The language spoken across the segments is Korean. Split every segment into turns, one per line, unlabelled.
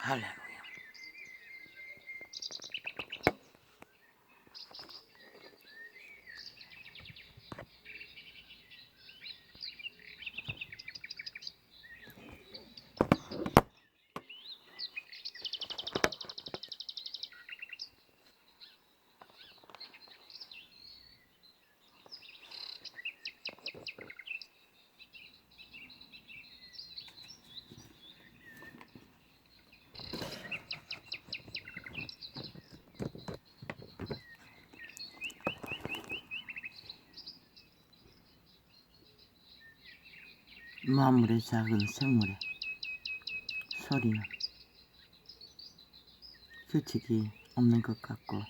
할렐루야. 만물의 작은 생물의 소리는 규칙이 없는 것 같고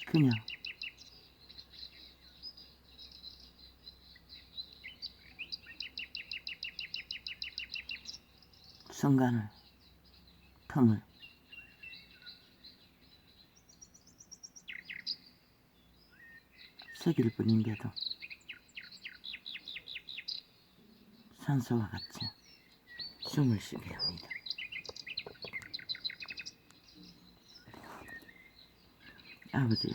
그냥 순간을 틈을 새길 뿐인데도 산소와 같이 숨을 쉬게 합니다. 아버지요,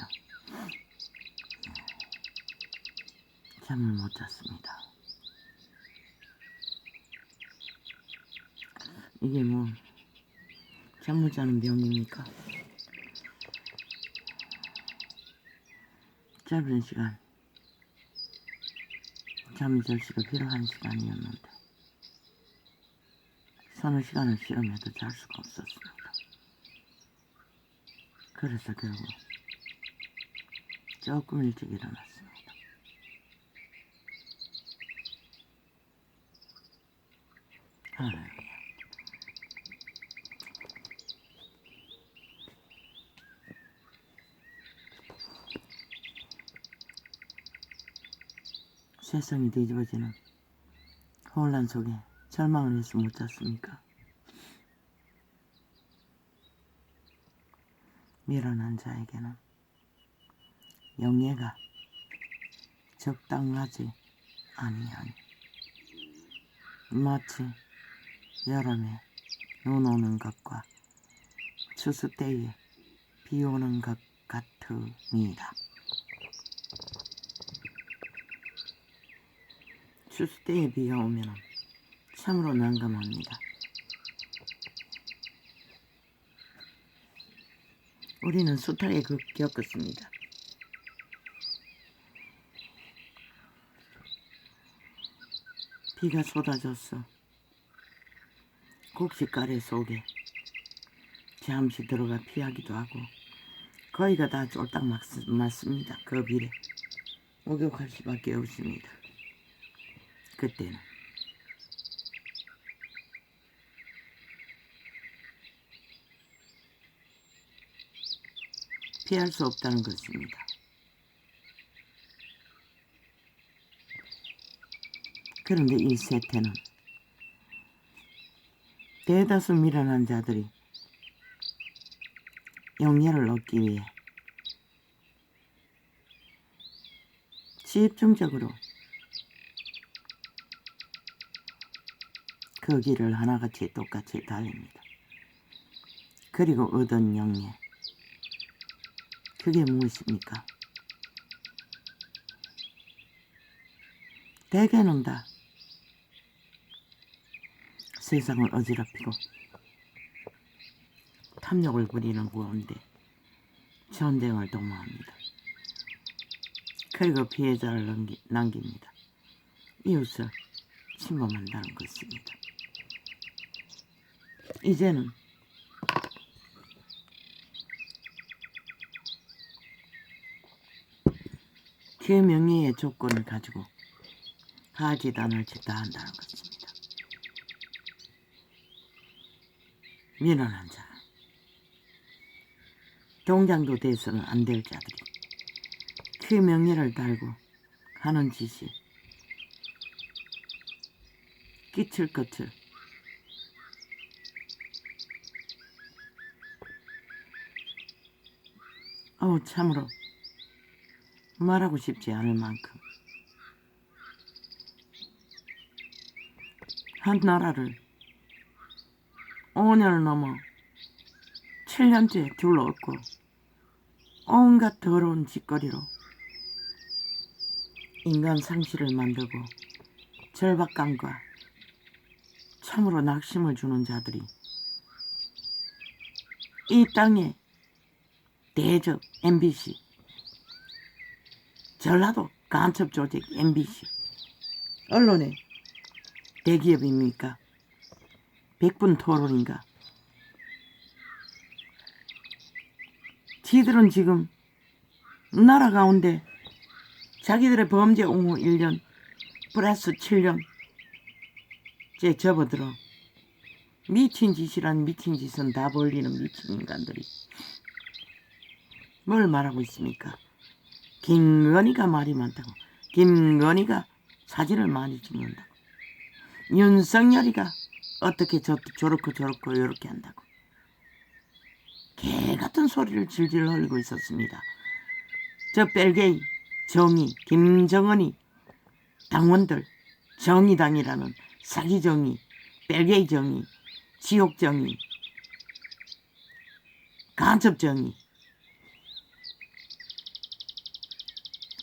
잠을 못 잤습니다. 이게 뭐 잠 못 자는 병입니까? 짧은 시간 잠이 절시가 필요한 시간이었는데 서너 시간을 실험해도 잘 수가 없었습니다. 그래서 결국 조금 일찍 일어났습니다. 할렐루야. 세상이 뒤집어지는 혼란 속에 절망을 해서 못 잤습니까? 미련한 자에게는 영예가 적당하지 아니하니 마치 여름에 눈 오는 것과 추수 때에 비 오는 것 같으니라. 추수 때에 비가 오면 참으로 난감합니다. 우리는 숱하게 겪었습니다. 비가 쏟아졌어. 곡식가래 속에 잠시 들어가 피하기도 하고 거의가 다 쫄딱 맞습니다. 그 비에 목욕할 수밖에 없습니다. 그때는 피할 수 없다는 것입니다. 그런데 이 세태는 대다수 미련한 자들이 영예를 얻기 위해 집중적으로 그 길을 하나같이 똑같이 달립니다. 그리고 얻은 영예, 그게 무엇입니까? 대개는 다 세상을 어지럽히고 탐욕을 부리는 구원대 전쟁을 도모합니다. 그리고 피해자를 남깁니다. 이웃을 침범한다는 것입니다. 이제는 그 명예의 조건을 가지고 하지도 않을 짓 다 한다는 것입니다. 미련한 자, 동장도 돼서는 안 될 자들이 그 명예를 달고 하는 짓이 끼칠 것을 참으로 말하고 싶지 않을 만큼 한 나라를 5년을 넘어 7년째 둘러엎고 온갖 더러운 짓거리로 인간 상실을 만들고 절박감과 참으로 낙심을 주는 자들이 이 땅에 대적 MBC, 전라도 간첩 조직 MBC, 언론의 대기업입니까? 백분 토론인가? 지들은 지금 나라 가운데 자기들의 범죄 옹호 1년 플러스 7년 째 접어들어 미친 짓이란 미친 짓은 다 벌리는 미친 인간들이 뭘 말하고 있습니까? 김건희가 말이 많다고, 김건희가 사진을 많이 찍는다고, 윤석열이가 어떻게 저렇고 요렇게 한다고 개같은 소리를 질질 흘리고 있었습니다. 저 벨게이, 정의, 김정은이 당원들, 정의당이라는 사기정의, 벨게이 정의, 지옥정의, 간첩정의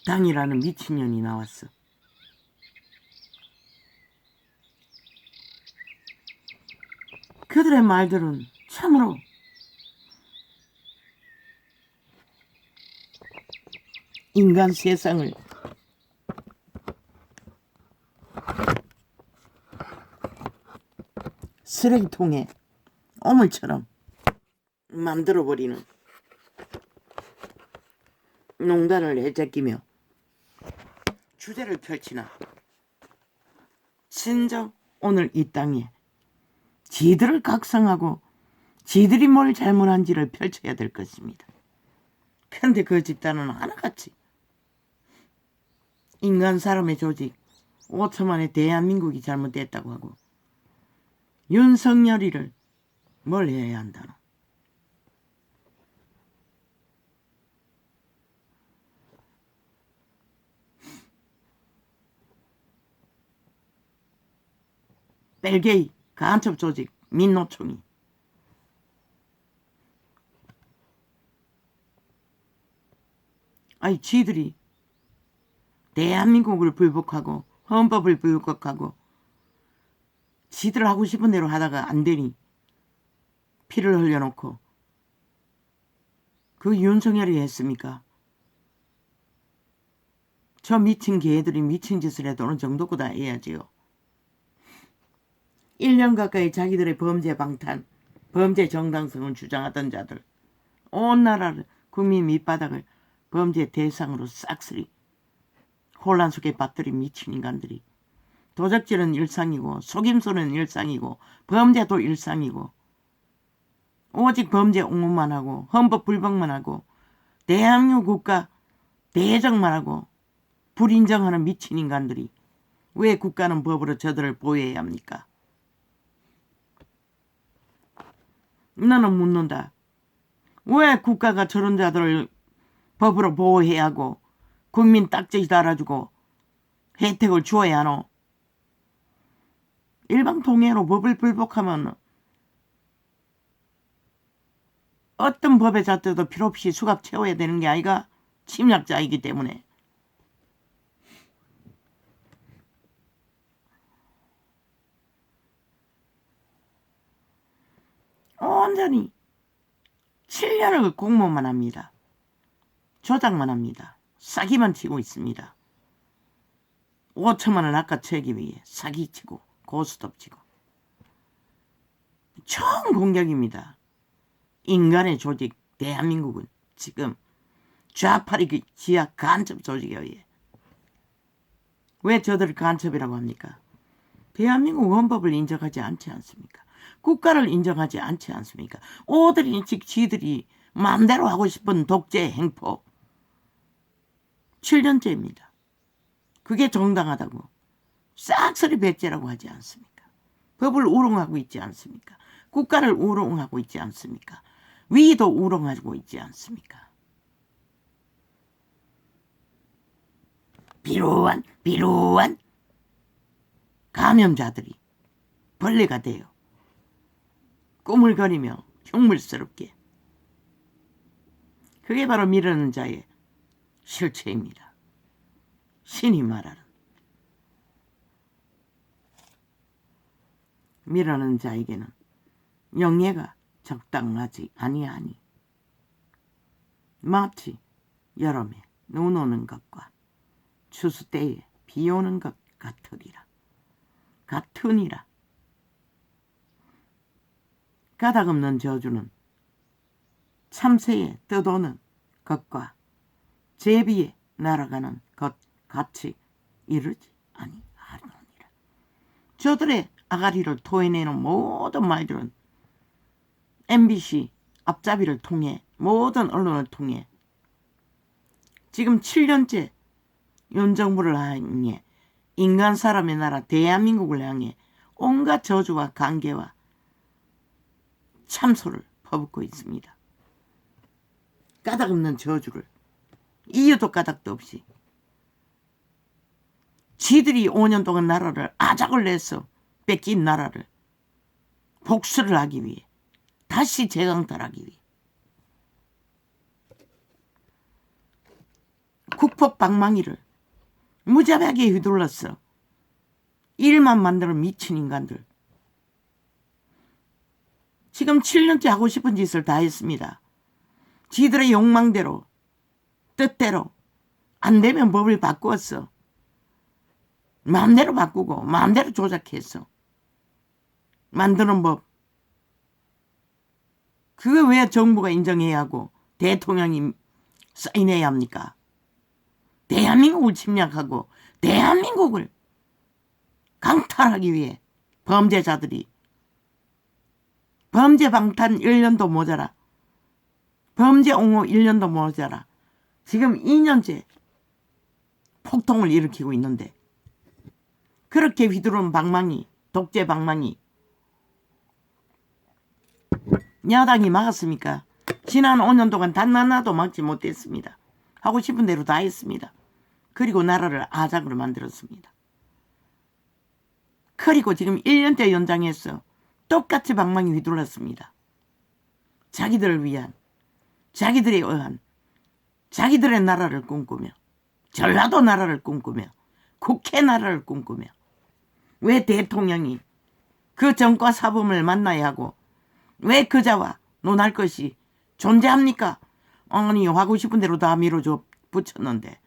당이라는 미친년이 나왔어. 그들의 말들은 참으로 인간 세상을 쓰레기통에 오물처럼 만들어버리는 농단을 해제끼며 주제를 펼치나 진정 오늘 이 땅에 지들을 각성하고 지들이 뭘 잘못한지를 펼쳐야 될 것입니다. 그런데 그 집단은 하나같이 인간 사람의 조직 5천만의 대한민국이 잘못됐다고 하고 윤석열이를 뭘 해야 한다노? 벨게이 간첩 조직 민노총이 아니 지들이 대한민국을 불복하고 헌법을 불복하고 지들 하고 싶은 대로 하다가 안 되니 피를 흘려놓고 그 윤석열이 했습니까? 저 미친 개들이 미친 짓을 해도 어느 정도보다 해야지요. 1년 가까이 자기들의 범죄 방탄, 범죄 정당성을 주장하던 자들, 온 나라를 국민 밑바닥을 범죄 대상으로 싹쓸이 혼란 속에 빠뜨린 미친 인간들이 도적질은 일상이고 속임수는 일상이고 범죄도 일상이고 오직 범죄 옹호만 하고 헌법 불복만 하고 대한민국 국가 대적만 하고 불인정하는 미친 인간들이 왜 국가는 법으로 저들을 보호해야 합니까? 나는 묻는다. 왜 국가가 저런 자들을 법으로 보호해야 하고 국민 딱지 달아주고 혜택을 주어야 하노? 일방통행으로 법을 불복하면 어떤 법의 잣대도 필요 없이 수갑 채워야 되는 게 아이가 침략자이기 때문에. 온전히 7년을 공모만 합니다. 조작만 합니다. 사기만 치고 있습니다. 5천만 원 낚아채기 위해 사기치고 고스톱 치고 총 공격입니다. 인간의 조직 대한민국은 지금 좌파리 지하 간첩 조직에 의해. 왜 저들을 간첩이라고 합니까? 대한민국 헌법을 인정하지 않지 않습니까? 국가를 인정하지 않지 않습니까? 오들이 지들이 마음대로 하고 싶은 독재 행포 7년째입니다. 그게 정당하다고 싹쓸이 백제라고 하지 않습니까? 법을 우롱하고 있지 않습니까? 국가를 우롱하고 있지 않습니까? 위도 우롱하고 있지 않습니까? 비루한 감염자들이 벌레가 돼요. 꾸물거리며 흉물스럽게. 그게 바로 미루는 자의 실체입니다. 신이 말하는 미루는 자에게는 영예가 적당하지 아니하니 마치 여름에 눈 오는 것과 추수 때에 비 오는 것 같으니라. 가닥없는 저주는 참새에 떠도는 것과 제비에 날아가는 것 같이 이르지 아니하느니라. 저들의 아가리를 토해내는 모든 말들은 MBC 앞잡이를 통해 모든 언론을 통해 지금 7년째 윤정부를 향해 인간 사람의 나라 대한민국을 향해 온갖 저주와 관계와 참소를 퍼붓고 있습니다. 까닭없는 저주를 이유도 까닭도 없이 지들이 5년 동안 나라를 아작을 내서 뺏긴 나라를 복수를 하기 위해 다시 재강탈하기 위해 국폭 방망이를 무자비하게 휘둘렀어. 일만 만들어 미친 인간들. 지금 7년째 하고 싶은 짓을 다 했습니다. 지들의 욕망대로 뜻대로 안 되면 법을 바꾸었어. 마음대로 바꾸고 마음대로 조작했어. 만드는 법. 그거 왜 정부가 인정해야 하고 대통령이 사인해야 합니까? 대한민국을 침략하고 대한민국을 강탈하기 위해 범죄자들이 범죄 방탄 1년도 모자라. 범죄 옹호 1년도 모자라. 지금 2년째 폭동을 일으키고 있는데 그렇게 휘두른 방망이, 독재 방망이 야당이 막았습니까? 지난 5년 동안 단 하나도 막지 못했습니다. 하고 싶은 대로 다 했습니다. 그리고 나라를 아작으로 만들었습니다. 그리고 지금 1년째 연장해서 똑같이 방망이 휘둘렀습니다. 자기들을 위한, 자기들에 의한, 자기들의 나라를 꿈꾸며 전라도 나라를 꿈꾸며 국회 나라를 꿈꾸며 왜 대통령이 그 정과 사범을 만나야 하고 왜 그자와 논할 것이 존재합니까? 아니 하고 싶은 대로 다 밀어줘 붙였는데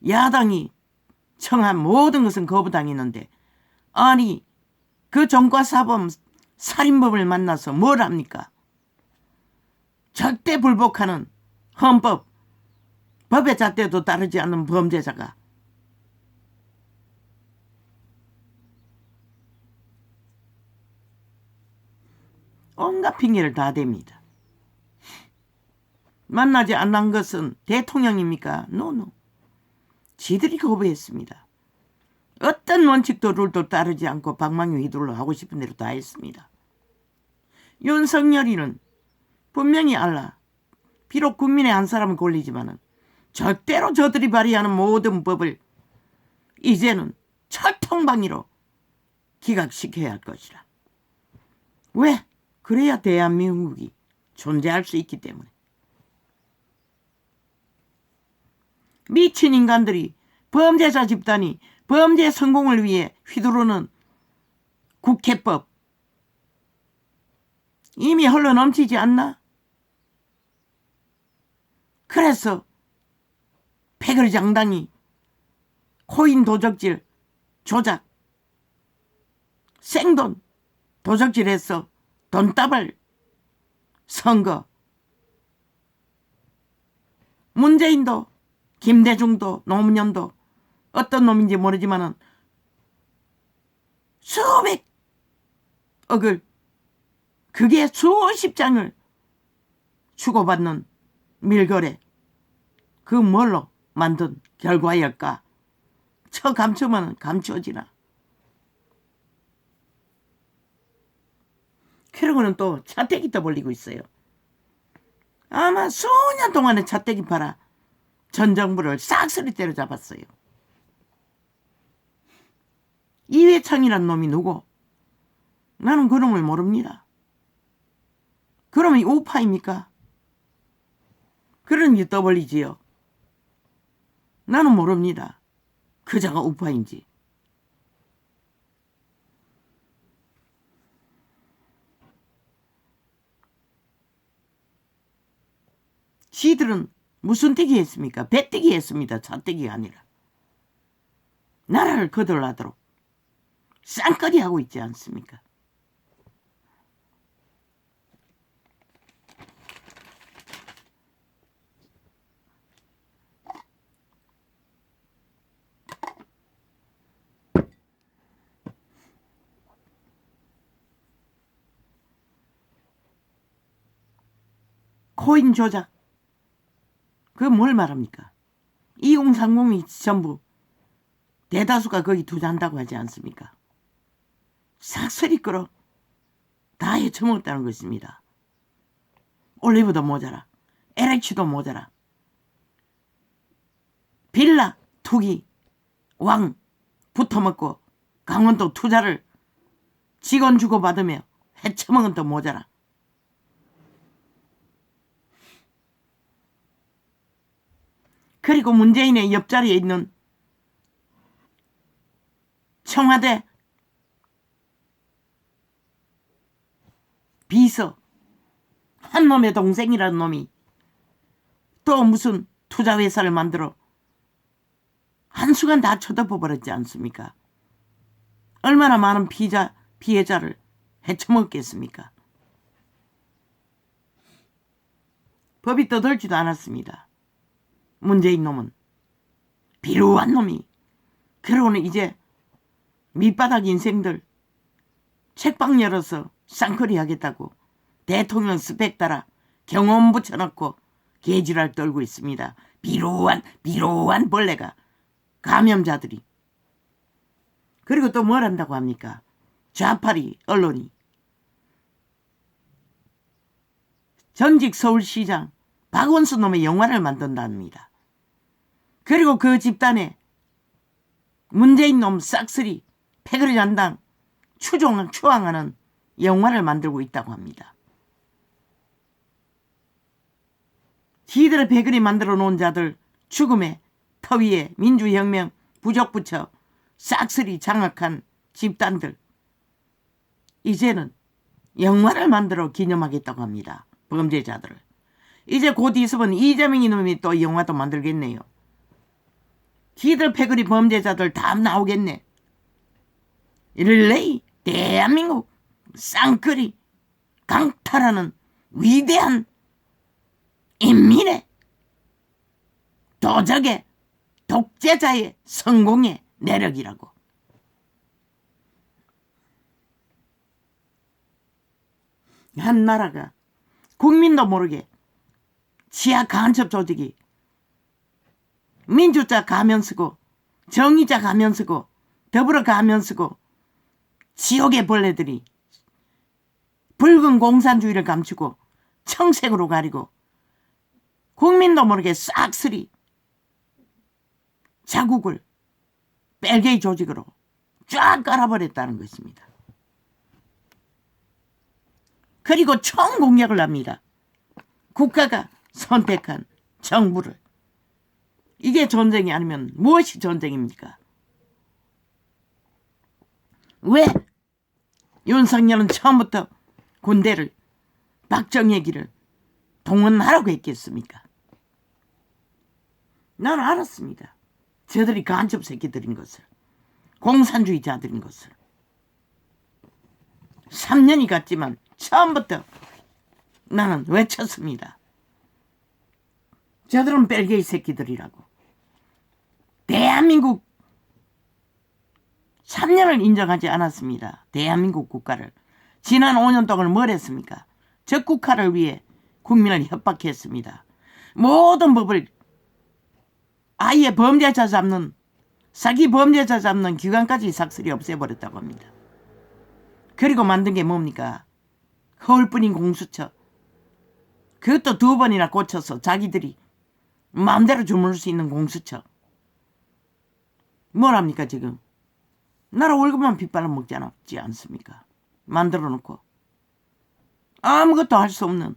야당이 청한 모든 것은 거부당했는데 아니 그 정과 사범 살인범을 만나서 뭘 합니까? 절대 불복하는 헌법, 법의 잣대도 따르지 않는 범죄자가 온갖 핑계를 다 댑니다. 만나지 않는 것은 대통령입니까? 노노. 지들이 거부했습니다. 어떤 원칙도 룰도 따르지 않고 방망이 휘둘러 하고 싶은 대로 다 했습니다. 윤석열이는 분명히 알라. 비록 국민의 한 사람은 걸리지만은 절대로 저들이 발의하는 모든 법을 이제는 철통방위로 기각시켜야 할 것이라. 왜? 그래야 대한민국이 존재할 수 있기 때문에. 미친 인간들이 범죄자 집단이 범죄 성공을 위해 휘두르는 국회법 이미 흘러넘치지 않나? 그래서 패거리장단이 코인 도적질 조작 생돈 도적질해서 돈다발 선거 문재인도 김대중도 노무현도 어떤 놈인지 모르지만은 수백 억을 그게 수십 장을 주고받는 밀거래 그 뭘로 만든 결과일까? 저 감추면 감추어지나. 그러고는 또 차떼기 떠벌리고 있어요. 아마 수년 동안에 차떼기 팔아 전 정부를 싹쓸이 때려잡았어요. 이회창이란 놈이 누구? 나는 그놈을 모릅니다. 그러면 우파입니까? 그러니 떠벌리지요. 나는 모릅니다. 그자가 우파인지. 지들은 무슨 떼기 했습니까? 배떼기 했습니다. 자떼기가 아니라. 나라를 거덜나도록 쌍거리 하고 있지 않습니까? 코인 조작. 그거 뭘 말합니까? 2030이 전부 대다수가 거기 투자한다고 하지 않습니까? 싹쓸이 끌어 다 헤쳐먹었다는 것입니다. 올리브도 모자라, LH도 모자라, 빌라 투기 왕 붙어먹고 강원도 투자를 직원 주고받으며 헤쳐먹은 또 모자라. 그리고 문재인의 옆자리에 있는 청와대 비서 한 놈의 동생이라는 놈이 또 무슨 투자회사를 만들어 한순간 다 쳐덮어 버렸지 않습니까? 얼마나 많은 피해자를 헤쳐먹겠습니까? 법이 떠들지도 않았습니다. 문재인 놈은 비루한 놈이. 그러고는 이제 밑바닥 인생들 책방 열어서 쌍거리 하겠다고 대통령 스펙 따라 경험 붙여놓고 개지랄 떨고 있습니다. 비루한 벌레가, 감염자들이. 그리고 또 뭘 한다고 합니까? 좌파리 언론이 전직 서울시장 박원순 놈의 영화를 만든답니다. 그리고 그 집단에 문재인 놈 싹쓸이 패거리 잔당 추앙하는 영화를 만들고 있다고 합니다. 지들의 패거리 만들어 놓은 자들 죽음의 터 위에 민주혁명 부적 붙여 싹쓸이 장악한 집단들, 이제는 영화를 만들어 기념하겠다고 합니다. 범죄자들을. 이제 곧 있으면 이재명이 놈이 또 영화도 만들겠네요. 지들 패거리 범죄자들 다 나오겠네. 릴레이 대한민국 쌍거리 강탈하는 위대한 인민의 도적의 독재자의 성공의 내력이라고. 한 나라가 국민도 모르게 지하 간첩 조직이 민주자 가면 쓰고 정의자 가면 쓰고 더불어 가면 쓰고 지옥의 벌레들이 붉은 공산주의를 감추고 청색으로 가리고 국민도 모르게 싹쓸이 자국을 벨게이 조직으로 쫙 깔아버렸다는 것입니다. 그리고 총공격을 합니다. 국가가 선택한 정부를. 이게 전쟁이 아니면 무엇이 전쟁입니까? 왜 윤석열은 처음부터 군대를, 박정희기를 동원하라고 했겠습니까? 난 알았습니다. 저들이 간첩 새끼들인 것을, 공산주의자들인 것을. 3년이 갔지만 처음부터 나는 외쳤습니다. 저들은 벨게이 새끼들이라고. 대한민국 3년을 인정하지 않았습니다. 대한민국 국가를. 지난 5년 동안 뭘 했습니까? 적국화를 위해 국민을 협박했습니다. 모든 법을 아예 범죄자 잡는, 사기 범죄자 잡는 기관까지 삭슬이 없애버렸다고 합니다. 그리고 만든 게 뭡니까? 허울뿐인 공수처. 그것도 2번이나 고쳐서 자기들이 마음대로 주무를 수 있는 공수처. 뭘 합니까 지금? 나라 월급만 빗발라 먹지 않았지 않습니까? 만들어 놓고 아무것도 할 수 없는,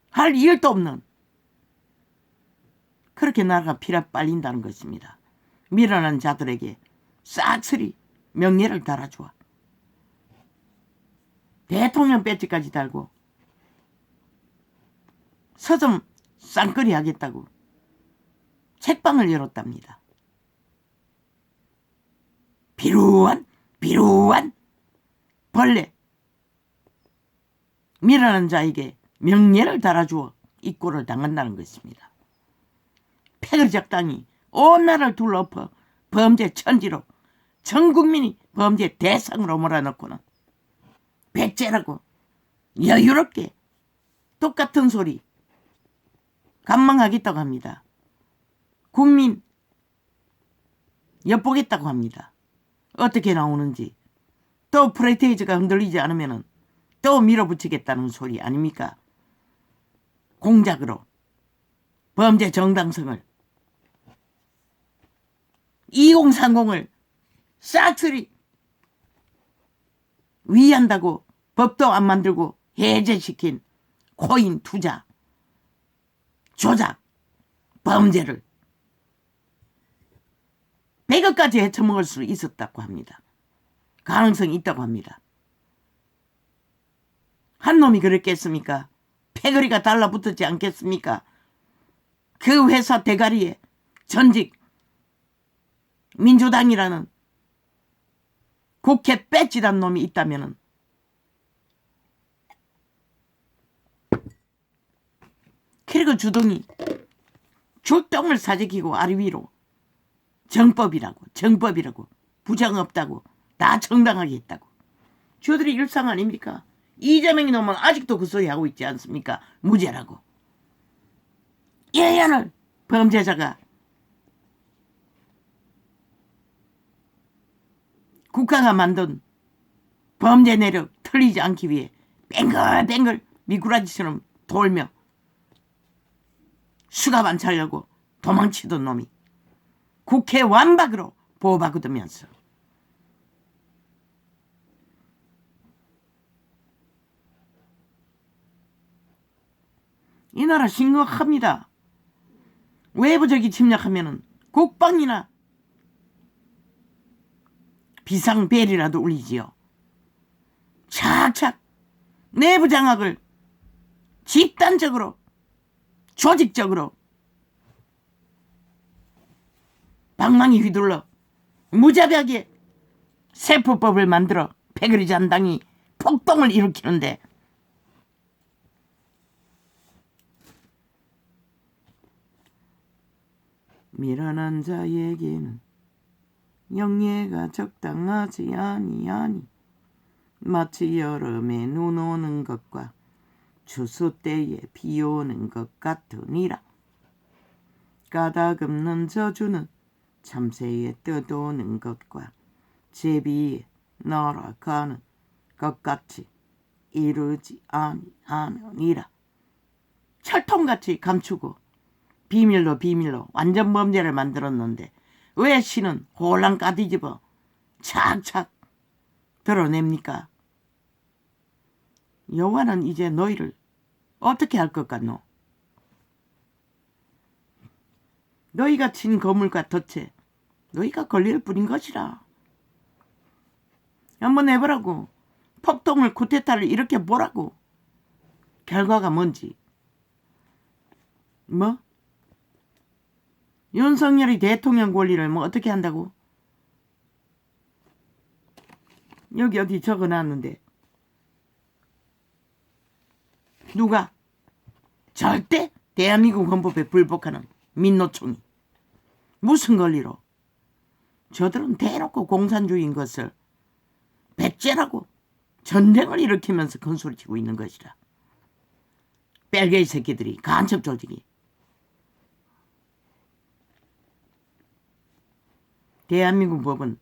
할 일도 없는, 그렇게 나라가 피라 빨린다는 것입니다. 미련한 자들에게 싹쓸이 명예를 달아주어 대통령 배지까지 달고 서점 쌍끌이 하겠다고 책방을 열었답니다. 비루한 벌레, 미련한 자에게 명예를 달아주어 입고를 당한다는 것입니다. 패거리 작당이 온 나라를 둘러엎어 범죄 천지로 전 국민이 범죄 대상으로 몰아넣고는 백제라고 여유롭게 똑같은 소리 감망하겠다고 합니다. 국민 엿보겠다고 합니다. 어떻게 나오는지. 또 프레테이즈가 흔들리지 않으면 또 밀어붙이겠다는 소리 아닙니까? 공작으로 범죄 정당성을 2030을 싹쓸이 위한다고 법도 안 만들고 해제시킨 코인 투자, 조작, 범죄를 100억까지 헤쳐먹을 수 있었다고 합니다. 가능성이 있다고 합니다. 한 놈이 그랬겠습니까? 패거리가 달라붙었지 않겠습니까? 그 회사 대가리에 전직 민주당이라는 국회 배지단 놈이 있다면은 그리고 주둥이 줄똥을 사지키고 아리 위로 정법이라고 부정 없다고 다 정당하게 했다고. 저들이 일상 아닙니까? 이재명이 놈은 아직도 그 소리 하고 있지 않습니까? 무죄라고. 1년을 범죄자가 국가가 만든 범죄 내력 틀리지 않기 위해 뱅글뱅글 미꾸라지처럼 돌며 수갑 안 차려고 도망치던 놈이 국회 완박으로 보호받으면서 이 나라 심각합니다. 외부적이 침략하면은 국방이나 비상벨이라도 울리지요. 착착 내부 장악을 집단적으로 조직적으로 방망이 휘둘러 무자비하게 세포법을 만들어 패거리 잔당이 폭동을 일으키는데 미련한 자에게는 영예가 적당하지 아니하니 마치 여름에 눈 오는 것과 추수 때에 비 오는 것 같으니라. 까닭없는 저주는 참새에 떠도는 것과 제비에 날아가는 것 같이 이르지 아니하느니라. 철통같이 감추고 비밀로 완전 범죄를 만들었는데 왜 신은 홀랑 까뒤집어 착착 드러냅니까? 여호와는 이제 너희를 어떻게 할 것 같노? 너희가 친 거물과 덫에 너희가 걸릴 뿐인 것이라. 한번 해보라고. 폭동을 쿠데타를 일으켜보라고. 결과가 뭔지. 뭐? 윤석열이 대통령 권리를 뭐 어떻게 한다고? 여기 어디 적어놨는데 누가? 절대 대한민국 헌법에 불복하는 민노총이 무슨 권리로? 저들은 대놓고 공산주의인 것을 백제라고 전쟁을 일으키면서 큰소리치고 있는 것이라. 뺄개이 새끼들이 간첩 조직이 대한민국 법은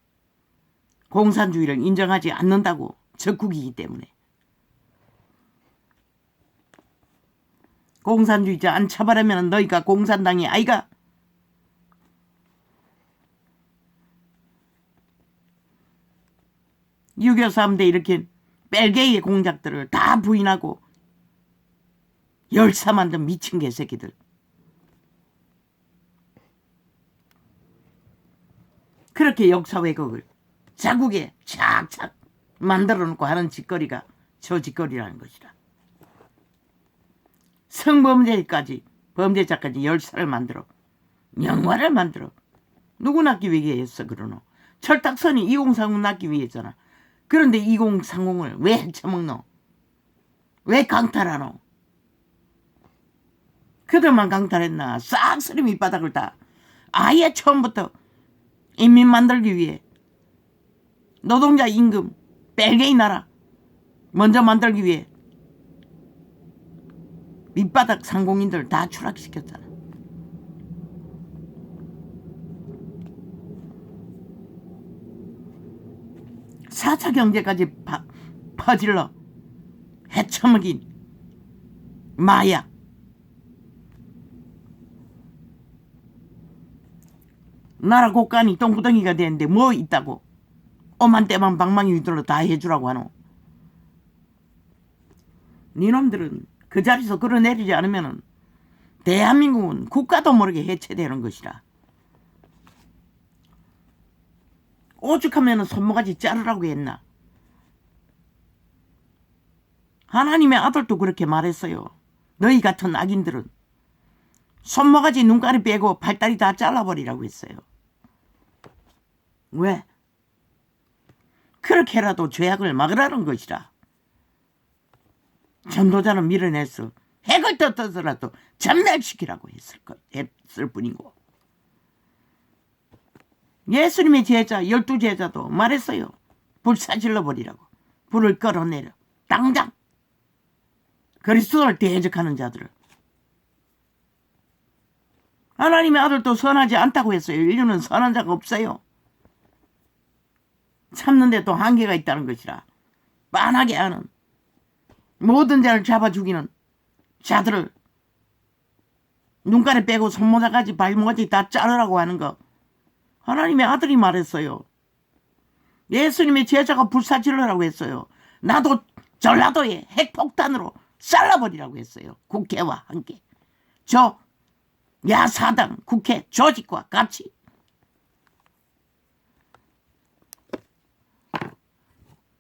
공산주의를 인정하지 않는다고 적국이기 때문에 공산주의자 안 처벌하면 너희가 공산당이 아이가? 6.25 싸움때 이렇게 벨게이의 공작들을 다 부인하고 열사 만든 미친 개새끼들. 그렇게 역사 왜곡을 자국에 착착 만들어 놓고 하는 짓거리가 저 짓거리라는 것이다. 성범죄까지 범죄자까지 열사를 만들어 영화를 만들어 누구 낳기 위해서 그러노? 철딱선이 2030 낳기 위해서잖아. 그런데 2030을 왜 헤쳐먹노? 왜 강탈하노? 그들만 강탈했나? 싹쓸이 밑바닥을 다 아예 처음부터 인민 만들기 위해 노동자 임금 벨게이 나라 먼저 만들기 위해 밑바닥 상공인들 다 추락시켰잖아. 사차 경제까지 퍼질러 헤쳐먹인 마약. 나라 곳간이 똥구덩이가 되는데 뭐 있다고 오만 때만 방망이 위들로 다 해주라고 하노. 니놈들은 그 자리에서 끌어내리지 않으면 대한민국은 국가도 모르게 해체되는 것이라. 오죽하면 손모가지 자르라고 했나. 하나님의 아들도 그렇게 말했어요. 너희 같은 악인들은 손모가지 눈가리 빼고 팔다리 다 잘라버리라고 했어요. 왜? 그렇게라도 죄악을 막으라는 것이라. 전도자는 밀어내서 핵을 떴더라도 전멸시키라고 했을 뿐이고, 예수님의 제자 12제자도 말했어요. 불사질러 버리라고. 불을 끌어내려 당장 그리스도를 대적하는 자들을. 하나님의 아들도 선하지 않다고 했어요. 인류는 선한 자가 없어요. 참는데 또 한계가 있다는 것이라. 빤하게 하는 모든 자를 잡아 죽이는 자들을 눈가리 빼고 손모자까지 발모가지 다 자르라고 하는 거 하나님의 아들이 말했어요. 예수님의 제자가 불사질러라고 했어요. 나도 전라도에 핵폭탄으로 쌀라버리라고 했어요. 국회와 함께. 저 야사당 국회 조직과 같이.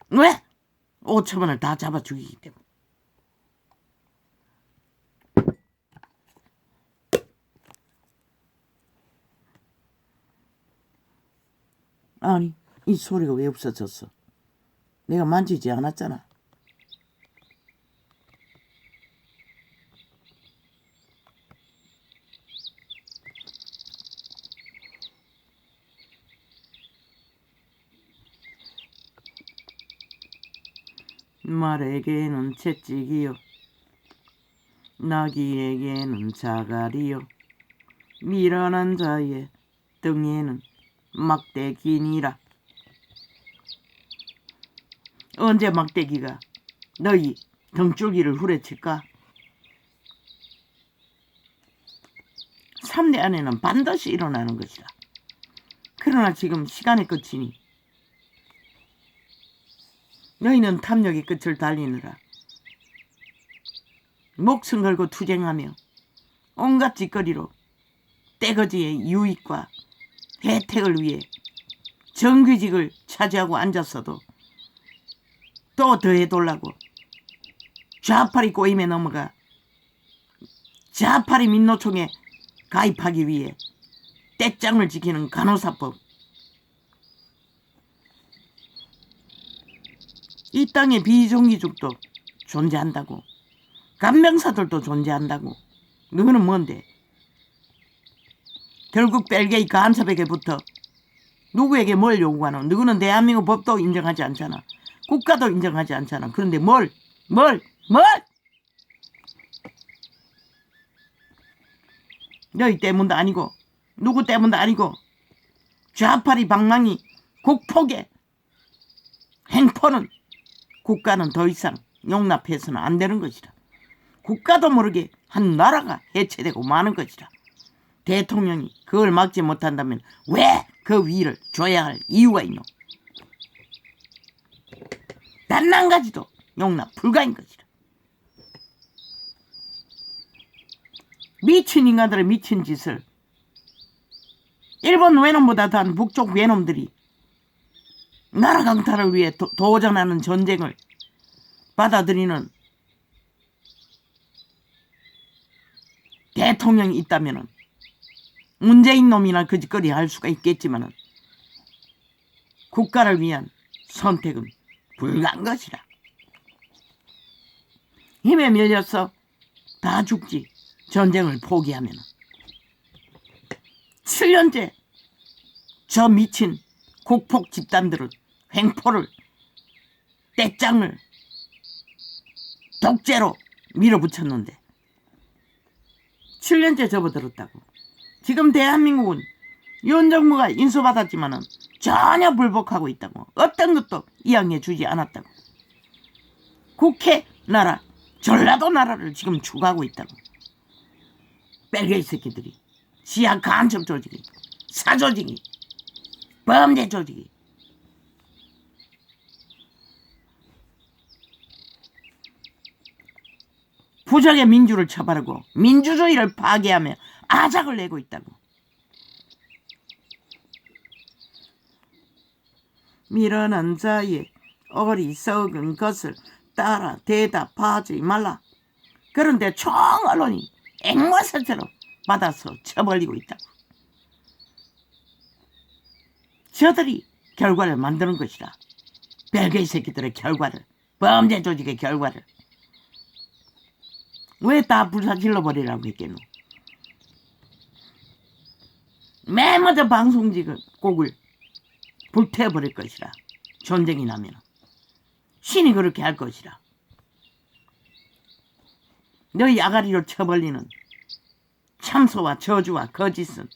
왜? 5천원을 다 잡아 죽이기 때문에. 아니, 이 소리가 왜 없어졌어? 내가 만지지 않았잖아. 말에게는 채찍이요, 나귀에게는 자갈이요, 미련한 자의 등에는 막대기니라. 언제 막대기가 너희 등줄기를 후려칠까? 3대 안에는 반드시 일어나는 것이라. 그러나 지금 시간의 끝이니 너희는 탐욕의 끝을 달리느라 목숨 걸고 투쟁하며 온갖 짓거리로 떼거지의 유익과 혜택을 위해 정규직을 차지하고 앉았어도 또 더해돌라고 좌파리 꼬임에 넘어가 좌파리 민노총에 가입하기 위해 떼짱을 지키는 간호사법. 이 땅에 비정규직도 존재한다고, 간병사들도 존재한다고. 너는 뭔데? 결국 벨게이 간섭에게부터 누구에게 뭘 요구하노? 너는 대한민국 법도 인정하지 않잖아. 국가도 인정하지 않잖아. 그런데 뭘? 너희 때문도 아니고 누구 때문도 아니고 좌파리 방망이 국폭의 행포는 국가는 더 이상 용납해서는 안 되는 것이라. 국가도 모르게 한 나라가 해체되고 마는 것이라. 대통령이 그걸 막지 못한다면 왜 그 위를 줘야 할 이유가 있노? 단 한 가지도 용납 불가인 것이라. 미친 인간들의 미친 짓을 일본 외놈보다 더한 북쪽 외놈들이 나라 강탈을 위해 도전하는 전쟁을 받아들이는 대통령이 있다면 문재인 놈이나 그 짓거리 할 수가 있겠지만 국가를 위한 선택은 불가한 것이라. 힘에 밀려서 다 죽지 전쟁을 포기하면 7년째 저 미친 국폭 집단들은 횡포를 떼짱을 독재로 밀어붙였는데 7년째 접어들었다고. 지금 대한민국은 윤 정부가 인수받았지만은 전혀 불복하고 있다고. 어떤 것도 이양해 주지 않았다고. 국회 나라, 전라도 나라를 지금 추구하고 있다고. 뺄개이 새끼들이, 지하 간첩 조직이, 사조직이, 범죄 조직이. 부정의 민주를 처벌하고 민주주의를 파괴하며 아작을 내고 있다고. 미련한 자의 어리석은 것을 따라 대답하지 말라. 그런데 총 언론이 앵무새처럼 받아서 쳐버리고 있다고. 저들이 결과를 만드는 것이라. 별개의 새끼들의 결과를, 범죄 조직의 결과를. 왜 다 불사질러 버리라고 했겠노? 맨 먼저 방송국을 불태워버릴 것이라. 전쟁이 나면 신이 그렇게 할 것이라. 너희 아가리로 쳐벌리는 참소와 저주와 거짓은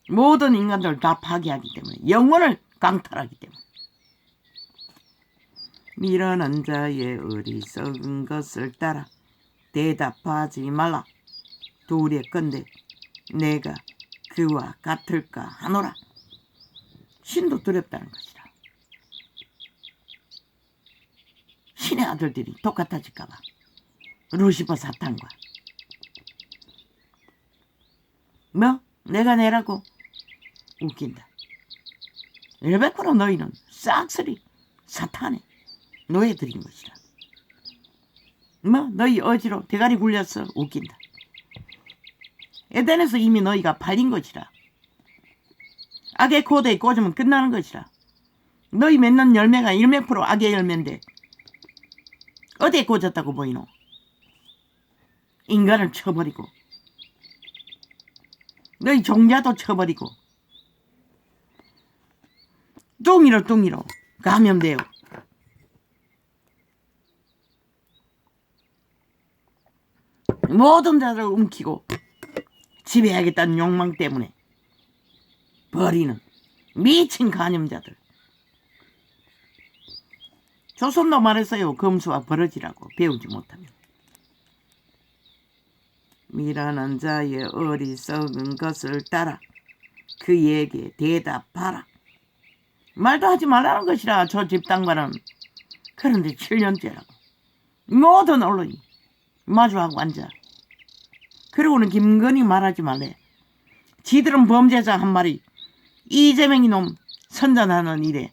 모든 인간들을 다 파괴하기 때문에, 영혼을 강탈하기 때문에. 미련한 자의 어리석은 것을 따라 대답하지 말라. 두렵건대 내가 그와 같을까 하노라. 신도 두렵다는 것이라. 신의 아들들이 똑같아질까봐. 루시퍼 사탄과. 뭐? 내가 내라고? 웃긴다. 100% 너희는 싹쓸이 사탄의 노예들인 것이라. 뭐? 너희 어지로 대가리 굴렸어? 웃긴다. 에덴에서 이미 너희가 팔린 것이라. 악의 고대에 꽂으면 끝나는 것이라. 너희 맺는 열매가 100% 악의 열매인데 어디에 꽂았다고 보이노? 인간을 쳐버리고 너희 종자도 쳐버리고 뚱이로 감염돼요. 모든 자를 움키고 지배하겠다는 욕망 때문에 버리는 미친 간염자들. 조선도 말했어요. 검수와 버러지라고. 배우지 못하면. 미련한 자의 어리석은 것을 따라 그에게 대답하라. 말도 하지 말라는 것이라. 저 집단과는. 그런데 7년째라고. 모든 언론이 마주하고 앉아. 그리고는 김건희 말하지 말래. 지들은 범죄자 한 마리 이재명이 놈 선전하는 일에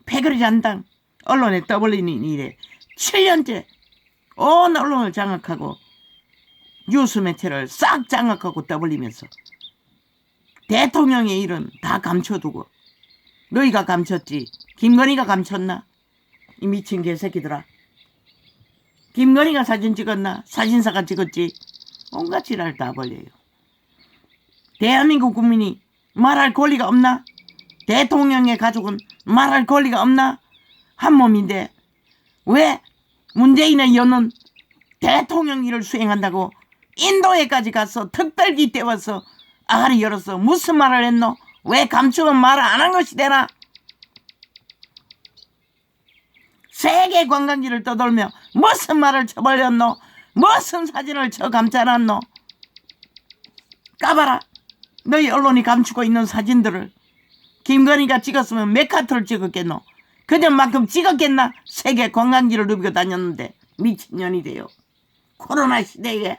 패거리 잔당 언론에 떠벌리는 일에 7년째 온 언론을 장악하고 뉴스 매체를 싹 장악하고 떠벌리면서 대통령의 일은 다 감춰두고 너희가 감췄지 김건희가 감췄나? 이 미친 개새끼들아. 김건희가 사진 찍었나? 사진사가 찍었지. 온갖 지랄 다 벌려요. 대한민국 국민이 말할 권리가 없나? 대통령의 가족은 말할 권리가 없나? 한 몸인데 왜 문재인의 여는 대통령 일을 수행한다고 인도에까지 가서 특별기 때워서 아가리 열어서 무슨 말을 했노? 왜 감추면 말을 안 한 것이 되나? 세계 관광지를 떠돌며 무슨 말을 쳐벌렸노? 무슨 사진을 쳐 감춰놨노? 까봐라. 너희 언론이 감추고 있는 사진들을 김건희가 찍었으면 몇 카트를 찍었겠노? 그전만큼 찍었겠나? 세계 관광지를 누비고 다녔는데 미친년이 돼요. 코로나 시대에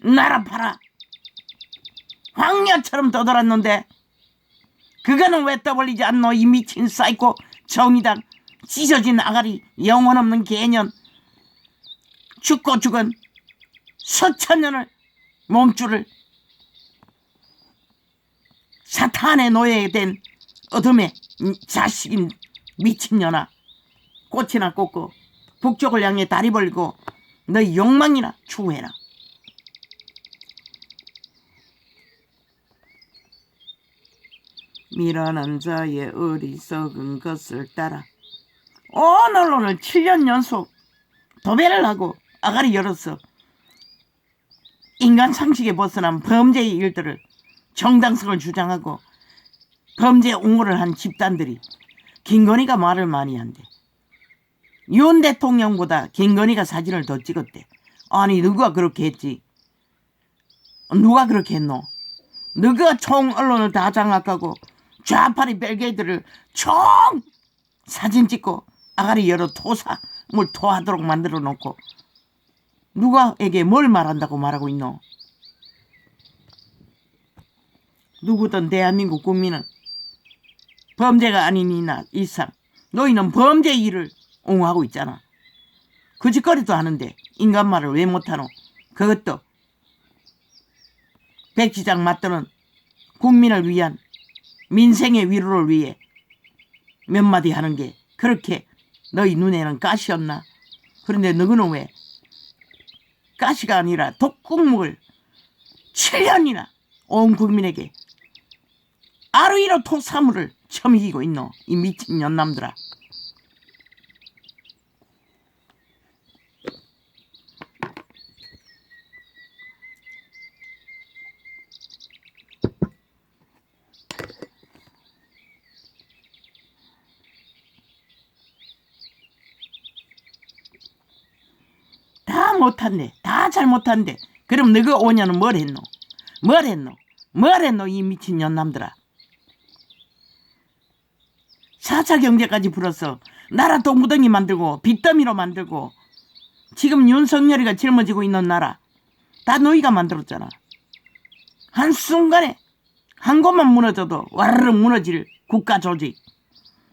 나라 팔아 황녀처럼 떠돌았는데 그거는 왜 떠벌리지 않노? 이 미친 사이코 정의당 찢어진 아가리 영혼 없는 개년 죽고 죽은 수천 년을 몸줄을 사탄의 노예된 어둠의 자식인 미친년아. 꽃이나 꽂고 북쪽을 향해 다리 벌리고 너희 욕망이나 추구해라. 미련한 자의 어리석은 것을 따라 오늘 7년 연속 도배를 하고 아가리 열어서 인간 상식에 벗어난 범죄의 일들을 정당성을 주장하고 범죄 옹호를 한 집단들이 김건희가 말을 많이 한대. 윤 대통령보다 김건희가 사진을 더 찍었대. 아니 누가 그렇게 했지? 누가 그렇게 했노? 누가 총 언론을 다 장악하고 좌파리 벨게이들을 총 사진 찍고 아가리 열어 토사물 토하도록 만들어 놓고 누가에게 뭘 말한다고 말하고 있노? 누구든 대한민국 국민은 범죄가 아닌 이상 너희는 범죄 일을 옹호하고 있잖아. 그 짓거리도 하는데 인간 말을 왜 못하노? 그것도 백지장 맞드는 국민을 위한 민생의 위로를 위해 몇 마디 하는 게 그렇게 너희 눈에는 가시였나? 그런데 너희는 왜 가시가 아니라 독국묵을 7년이나 온 국민에게 아루이로 토사물을 처먹이고 있노? 이 미친 년남들아. 다 못한대. 다 잘못한대. 그럼 너가 5년은 뭘 했노? 뭘 했노? 뭘 했노? 이 미친 년남들아. 4차 경제까지 불어서 나라 동구덩이 만들고 빚더미로 만들고 지금 윤석열이가 짊어지고 있는 나라 다 너희가 만들었잖아. 한순간에 한 곳만 무너져도 와르르 무너질 국가 조직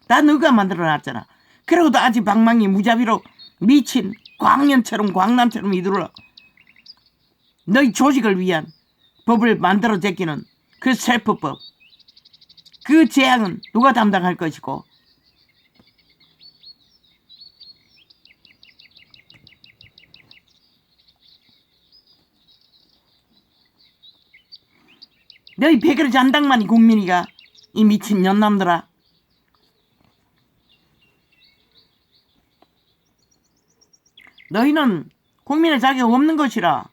다 너희가 만들어놨잖아. 그러고도 아직 방망이 무자비로 미친 광년처럼 이들어 너희 조직을 위한 법을 만들어 제끼는 그 셀프법 그 재앙은 누가 담당할 것이고 너희 백그릇 잔당만이 국민이가 이 미친 년남들아. 너희는 국민의 자격 없는 것이라.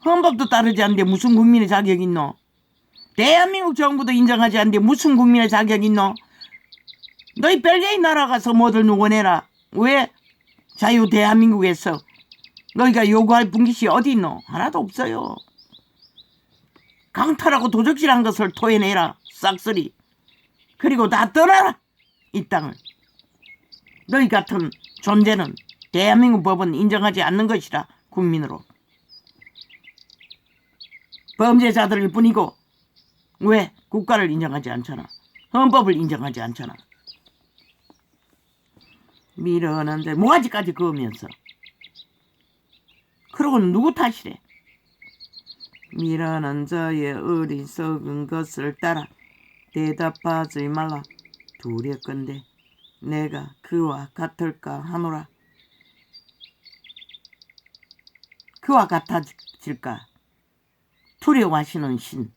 헌법도 따르지 않는데 무슨 국민의 자격이 있노? 대한민국 정부도 인정하지 않는데 무슨 국민의 자격이 있노? 너희 벨기에 나라 가서 뭐들 누구내라. 왜 자유 대한민국에서 너희가 요구할 분깃이 어디 있노? 하나도 없어요. 강탈하고 도적질한 것을 토해내라. 싹쓸이. 그리고 다 떠나라. 이 땅을. 너희 같은 존재는 대한민국 법은 인정하지 않는 것이라. 국민으로. 범죄자들일 뿐이고 왜 국가를 인정하지 않잖아. 헌법을 인정하지 않잖아. 미련한데 모가지까지 그으면서 그러고는 누구 탓이래. 미련한 자의 어리석은 것을 따라 대답하지 말라. 두렵건대 내가 그와 같을까 하노라. 그와 같아질까? 두려워하시는 신.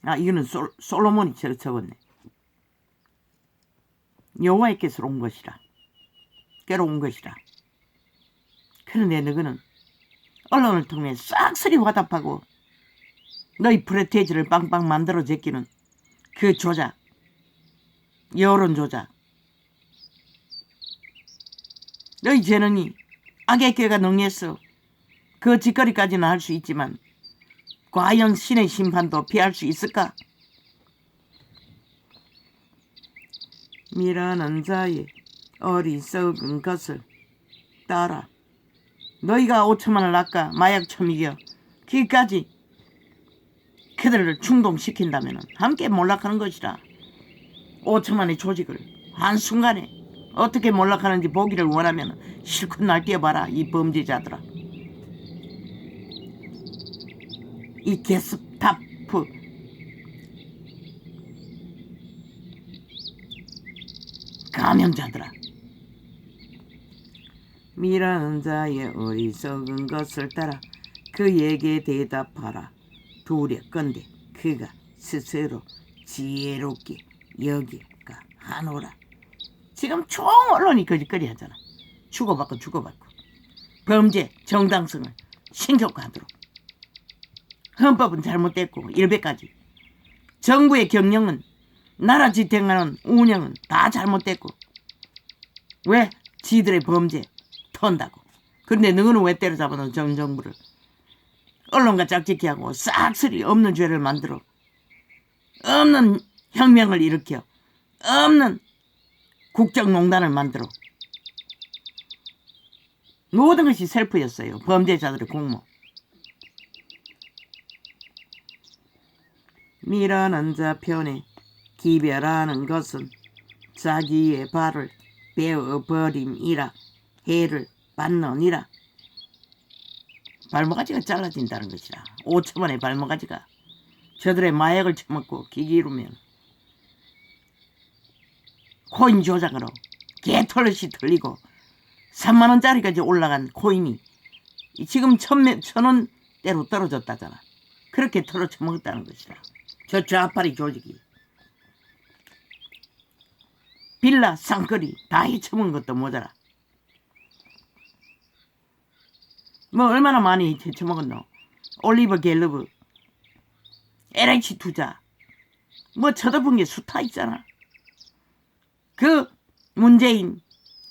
아, 이거는 솔로몬이 적었네. 여호와께서 온 것이라. 깨로운 것이라. 그런데 너희는 언론을 통해 싹쓸이 화답하고 너희 프레테이지를 빵빵 만들어 제끼는 그 조작, 여론 조작. 너희 재능이 악의 꾀가 능했어. 그 짓거리까지는 할 수 있지만 과연 신의 심판도 피할 수 있을까? 미라는 자의 어리석은 것을 따라. 너희가 5천만을 낚아 마약 처먹여 기까지 그들을 충동시킨다면 함께 몰락하는 것이라. 5천만의 조직을 한순간에 어떻게 몰락하는지 보기를 원하면 실컷 날뛰어봐라. 이 범죄자들아. 이 게스타프 감염자들아. 미라는 자의 어리석은 것을 따라 그에게 대답하라. 두렵건대 그가 스스로 지혜롭게 여기가 하노라. 지금 총 언론이 거짓거리 하잖아. 주고받고 범죄 정당성을 신격화하도록. 헌법은 잘못됐고 일배까지 정부의 경영은 나라 지탱하는 운영은 다 잘못됐고 왜? 지들의 범죄 턴다고. 그런데 너는 왜 때려잡아놓은 정부를 언론과 짝짓기 하고 싹쓸이 없는 죄를 만들어 없는 혁명을 일으켜 없는 국정농단을 만들어. 모든 것이 셀프였어요. 범죄자들의 공모. 미라는 자 편에 기별하는 것은 자기의 발을 베어버림이라. 해를 받느니라. 발목가지가 잘라진다는 것이라. 5천만의 발목가지가 저들의 마약을 처먹고 기기로면 코인 조작으로 개털릇이 틀리고 3만원짜리까지 올라간 코인이 지금 1,000원대로 떨어졌다잖아. 그렇게 털어 처먹었다는 것이라. 저 좌파리 조직이 빌라 상거리 다 해쳐먹은 것도 모자라. 뭐 얼마나 많이 해쳐먹었노. 올리버 갤러브, LH 투자, 뭐 쳐다본 게 수타 있잖아. 그 문재인,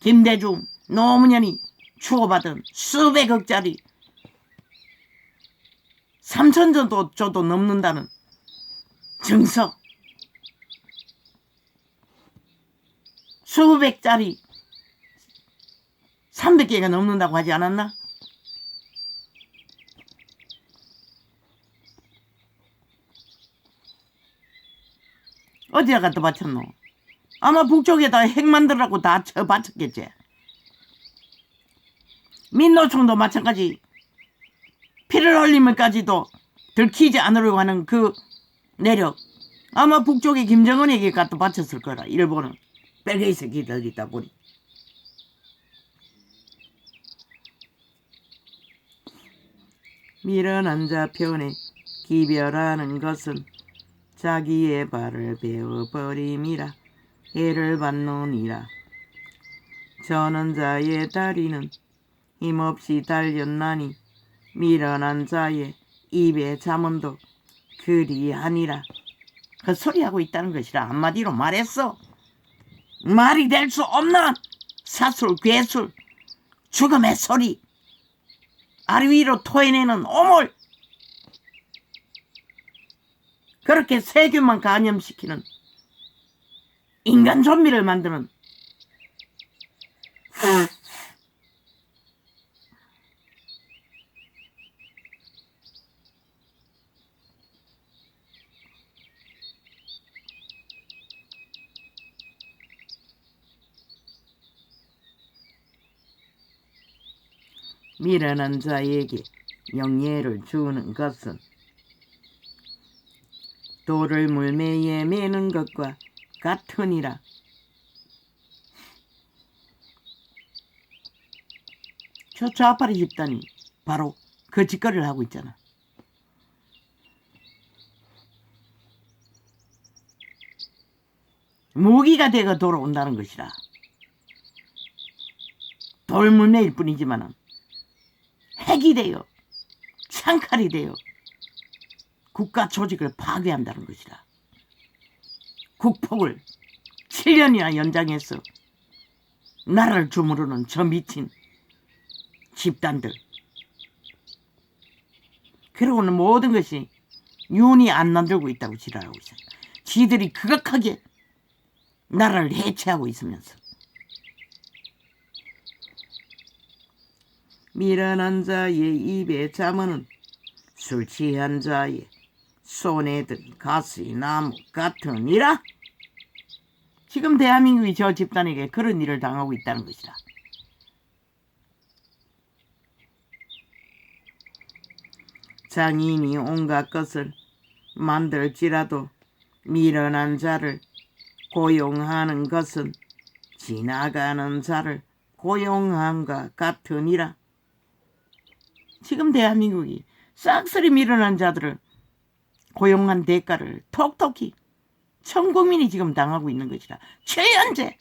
김대중, 노무현이 주고받은 수백억짜리 3,000조 줘도 넘는다는 증서, 수백짜리 300개가 넘는다고 하지 않았나? 어디다 갖다 바쳤노? 아마 북쪽에다 핵 만들라고 다 쳐바쳤겠지. 민노총도 마찬가지. 피를 흘리면까지도 들키지 않으려고 하는 그 내력 아마 북쪽에 김정은에게 갖다 바쳤을 거라. 일본은 빨개이 새끼들 있다 보니. 미련한 자 편에 기별하는 것은 자기의 발을 베어버림이라. 해를 받느니라. 저는 자의 다리는 힘없이 달렸나니 미련한 자의 입에 잠언도 그리하니라. 헛소리하고 있다는 것이라. 한마디로 말했어. 말이 될 수 없는 사술 괴술 죽음의 소리 아리 위로 토해내는 오물. 그렇게 세균만 감염시키는 인간 좀비를 만드는 미련한 자에게 영예를 주는 것은 돌을 물매에 매는 것과 같으니라. 저 좌파리 집단이 바로 그 짓거리를 하고 있잖아. 무기가 되어 돌아온다는 것이라. 돌물매일 뿐이지만 핵이 되어 창칼이 되어 국가 조직을 파괴한다는 것이라. 국폭을 7년이나 연장해서 나라를 주무르는 저 미친 집단들. 그러고는 모든 것이 윤이 안 만들고 있다고 지랄하고 있어요. 지들이 극악하게 나라를 해체하고 있으면서. 미련한 자의 입에 잠언은 술 취한 자의 손에 든 가스의 나무 같으니라. 지금 대한민국이 저 집단에게 그런 일을 당하고 있다는 것이다. 장인이 온갖 것을 만들지라도 미련한 자를 고용하는 것은 지나가는 자를 고용함과 같으니라. 지금 대한민국이 싹쓸이 미련한 자들을 고용한 대가를 톡톡히 전 국민이 지금 당하고 있는 것이다. 7년째.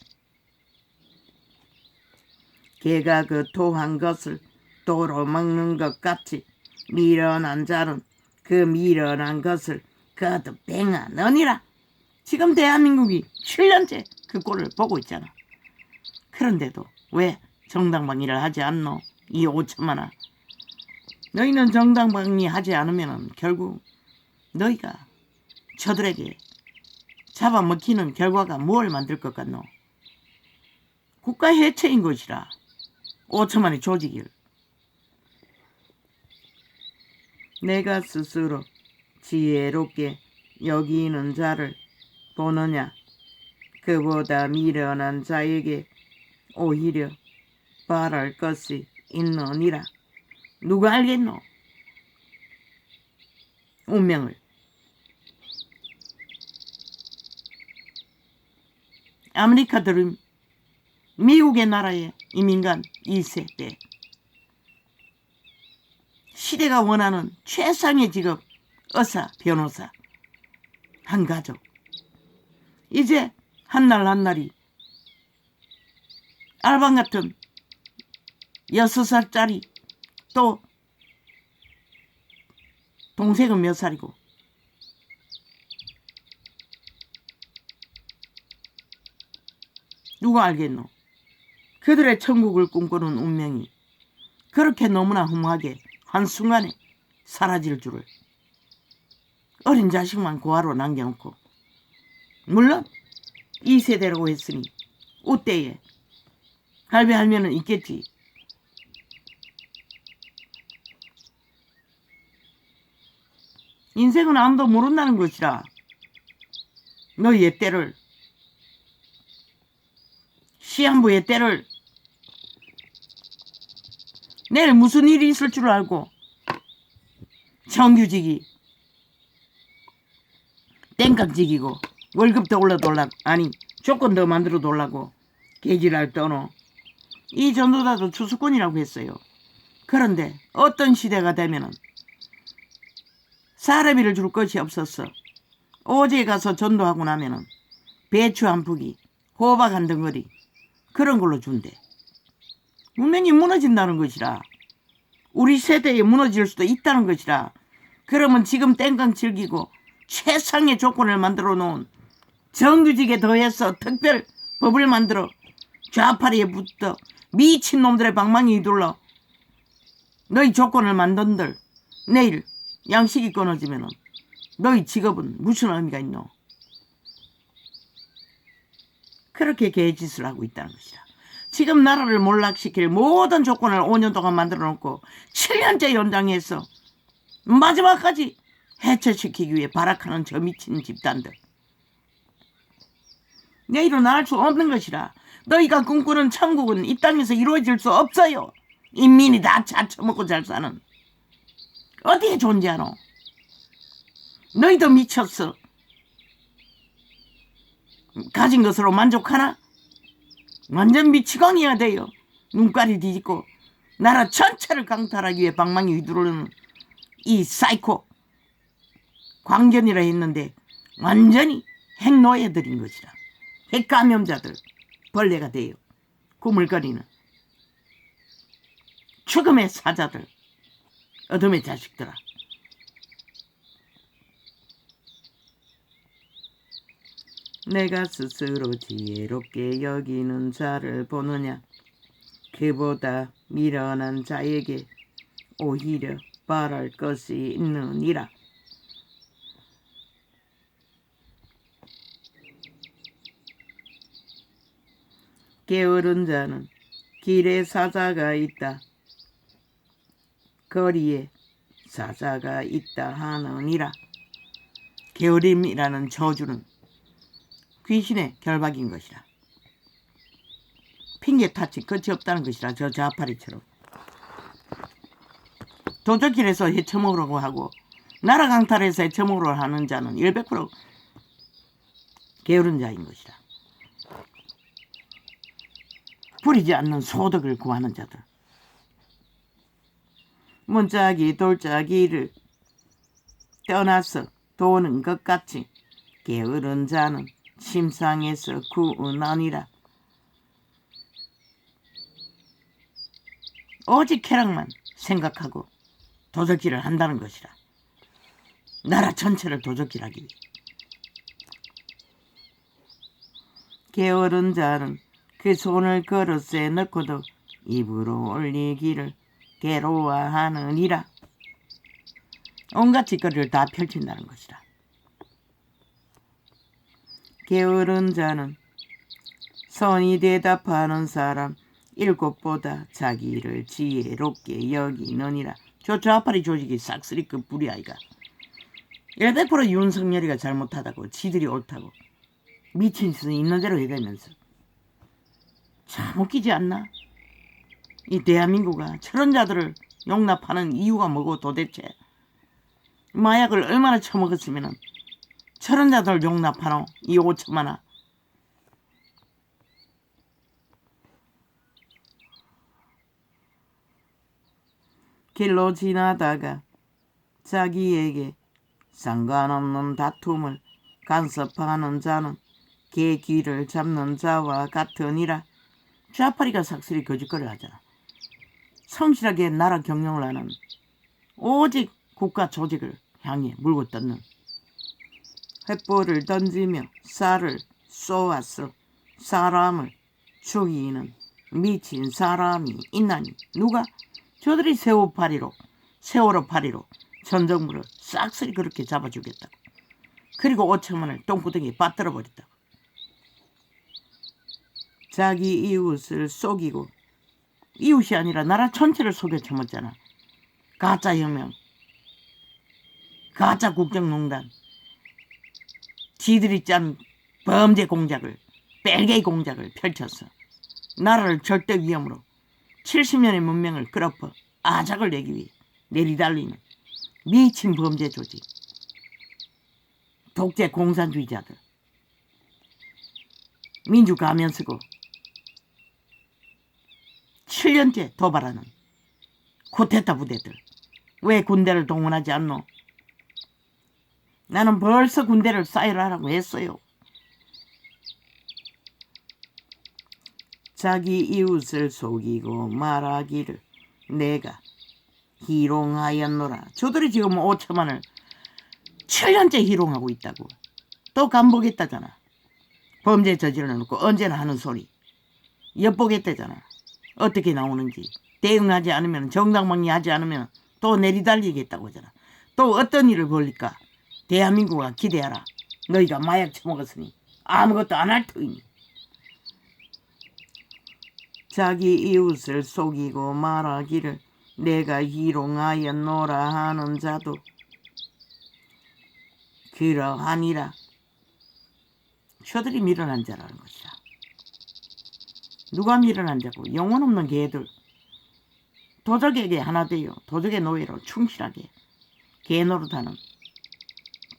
개가 그 토한 것을 도로 먹는 것 같이 미련한 자는 그 미련한 것을 거듭 행하느니라. 지금 대한민국이 7년째 그 꼴을 보고 있잖아. 그런데도 왜 정당방위를 하지 않노? 이 5천만원. 너희는 정당방위 하지 않으면 결국 너희가 저들에게 잡아먹히는 결과가 뭘 만들 것 같노? 국가 해체인 것이라. 5천만의 조직을. 내가 스스로 지혜롭게 여기는 자를 보느냐? 그보다 미련한 자에게 오히려 바랄 것이 있느니라. 누가 알겠노? 운명을. 아메리카 드림, 미국의 나라의 이민간 2세대. 시대가 원하는 최상의 직업, 의사, 변호사, 한 가족. 이제 한날 한날이 알방 같은 6살짜리, 또 동생은 몇 살이고, 누가 알겠노? 그들의 천국을 꿈꾸는 운명이 그렇게 너무나 험하게 한순간에 사라질 줄을. 어린 자식만 고아로 남겨놓고, 물론 2세대라고 했으니 우때에 할배 할매는 있겠지. 인생은 아무도 모른다는 것이라. 너희의 때를, 시한부의 때를, 내일 무슨 일이 있을 줄 알고 정규직이 땡깡직이고 월급 더 올려달라고, 아니 조건 더 만들어 달라고 개지랄 떠노. 이 전도자도 추수꾼이라고 했어요. 그런데 어떤 시대가 되면은 사례비를 줄 것이 없었어. 오지에 가서 전도하고 나면은 배추 한 푸기, 호박 한 덩어리, 그런 걸로 준대. 운명이 무너진다는 것이라. 우리 세대에 무너질 수도 있다는 것이라. 그러면 지금 땡깡 즐기고 최상의 조건을 만들어 놓은 정규직에 더해서 특별 법을 만들어 좌파리에 붙어 미친놈들의 방망이 둘러 너희 조건을 만든들 내일 양식이 끊어지면 너희 직업은 무슨 의미가 있노? 그렇게 개짓을 하고 있다는 것이라. 지금 나라를 몰락시킬 모든 조건을 5년 동안 만들어 놓고 7년째 연장해서 마지막까지 해체시키기 위해 발악하는 저 미친 집단들. 내일은 알 수 없는 것이라. 너희가 꿈꾸는 천국은 이 땅에서 이루어질 수 없어요. 인민이 다 자처먹고 잘 사는. 어디에 존재하노? 너희도 미쳤어. 가진 것으로 만족하나? 완전 미치광이야 돼요. 눈깔이 뒤집고 나라 전체를 강탈하기 위해 방망이 휘두르는 이 사이코 광견이라 했는데 완전히 핵노예들인 것이라. 핵감염자들, 벌레가 돼요. 구물거리는 죽음의 사자들, 어둠의 자식들아. 내가 스스로 지혜롭게 여기는 자를 보느냐? 그보다 미련한 자에게 오히려 바랄 것이 있느니라. 게으른 자는 길에 사자가 있다. 거리에 사자가 있다 하느니라. 게으름이라는 저주는 귀신의 결박인 것이라. 핑계 탓이 끝이 없다는 것이라. 저 자파리처럼 도적길에서 헤쳐먹으려고 하고 나라 강탈해서 헤쳐먹으려고 하는 자는 100% 게으른 자인 것이라. 부리지 않는 소득을 구하는 자들. 문짝이 돌짝이를 떠나서 도는 것 같이 게으른 자는 심상에서 구원하니라. 오직 쾌락만 생각하고 도적질을 한다는 것이라. 나라 전체를 도적질하기 위해. 게으른 자는 그 손을 그릇에 넣고도 입으로 올리기를 괴로워하느니라. 온갖 짓거리를 다 펼친다는 것이라. 게으른 자는 선이 대답하는 사람 7보다 자기를 지혜롭게 여기느니라. 저 좌파리 조직이 싹쓸이 그 뿌리 아이가. 100% 윤석열이가 잘못하다고 지들이 옳다고 미친 짓은 있는 대로 해대면서 참 웃기지 않나? 이 대한민국아 저런 자들을 용납하는 이유가 뭐고 도대체 마약을 얼마나 처먹었으면 저런 자들을 용납하노? 이 5천만아. 길로 지나다가 자기에게 상관없는 다툼을 간섭하는 자는 개 귀를 잡는 자와 같으니라. 좌파리가 삭슬이 거짓거리를 하잖아. 성실하게 나라 경영을 하는 오직 국가 조직을 향해 물고 뜯는 횃불을 던지며 쌀을 쏘아서 사람을 죽이는 미친 사람이 있나니 누가? 저들이 세월호 파리로 전 정부를 싹쓸이 그렇게 잡아주겠다고. 그리고 5천만을 똥구덩이에 빠뜨려 버렸다고. 자기 이웃을 속이고 이웃이 아니라 나라 전체를 속여 처먹잖아. 가짜 혁명, 가짜 국정농단, 지들이 짠 범죄 공작을 뺄개이 공작을 펼쳐서 나라를 절대 위험으로 70년의 문명을 끌어퍼 아작을 내기 위해 내리달리는 미친 범죄 조직, 독재 공산주의자들, 민주 가면 쓰고 7년째 도발하는 쿠데타 부대들. 왜 군대를 동원하지 않노? 나는 벌써 군대를 쌓여라라고 했어요. 자기 이웃을 속이고 말하기를 내가 희롱하였노라. 저들이 지금 5천만을 7년째 희롱하고 있다고. 또 간보겠다잖아. 범죄 저질러놓고 언제나 하는 소리. 엿보겠다잖아. 어떻게 나오는지. 대응하지 않으면, 정당방위하지 않으면 또 내리달리겠다고 하잖아. 또 어떤 일을 벌릴까? 대한민국아 기대하라. 너희가 마약 처먹었으니 아무것도 안 할 터이니. 자기 이웃을 속이고 말하기를 내가 희롱하였노라 하는 자도 그러하니라. 저들이 미련한 자라는 것이다. 누가 미련한 자고? 영혼 없는 개들. 도적에게 하나 되어 도적의 노예로 충실하게 개 노릇하는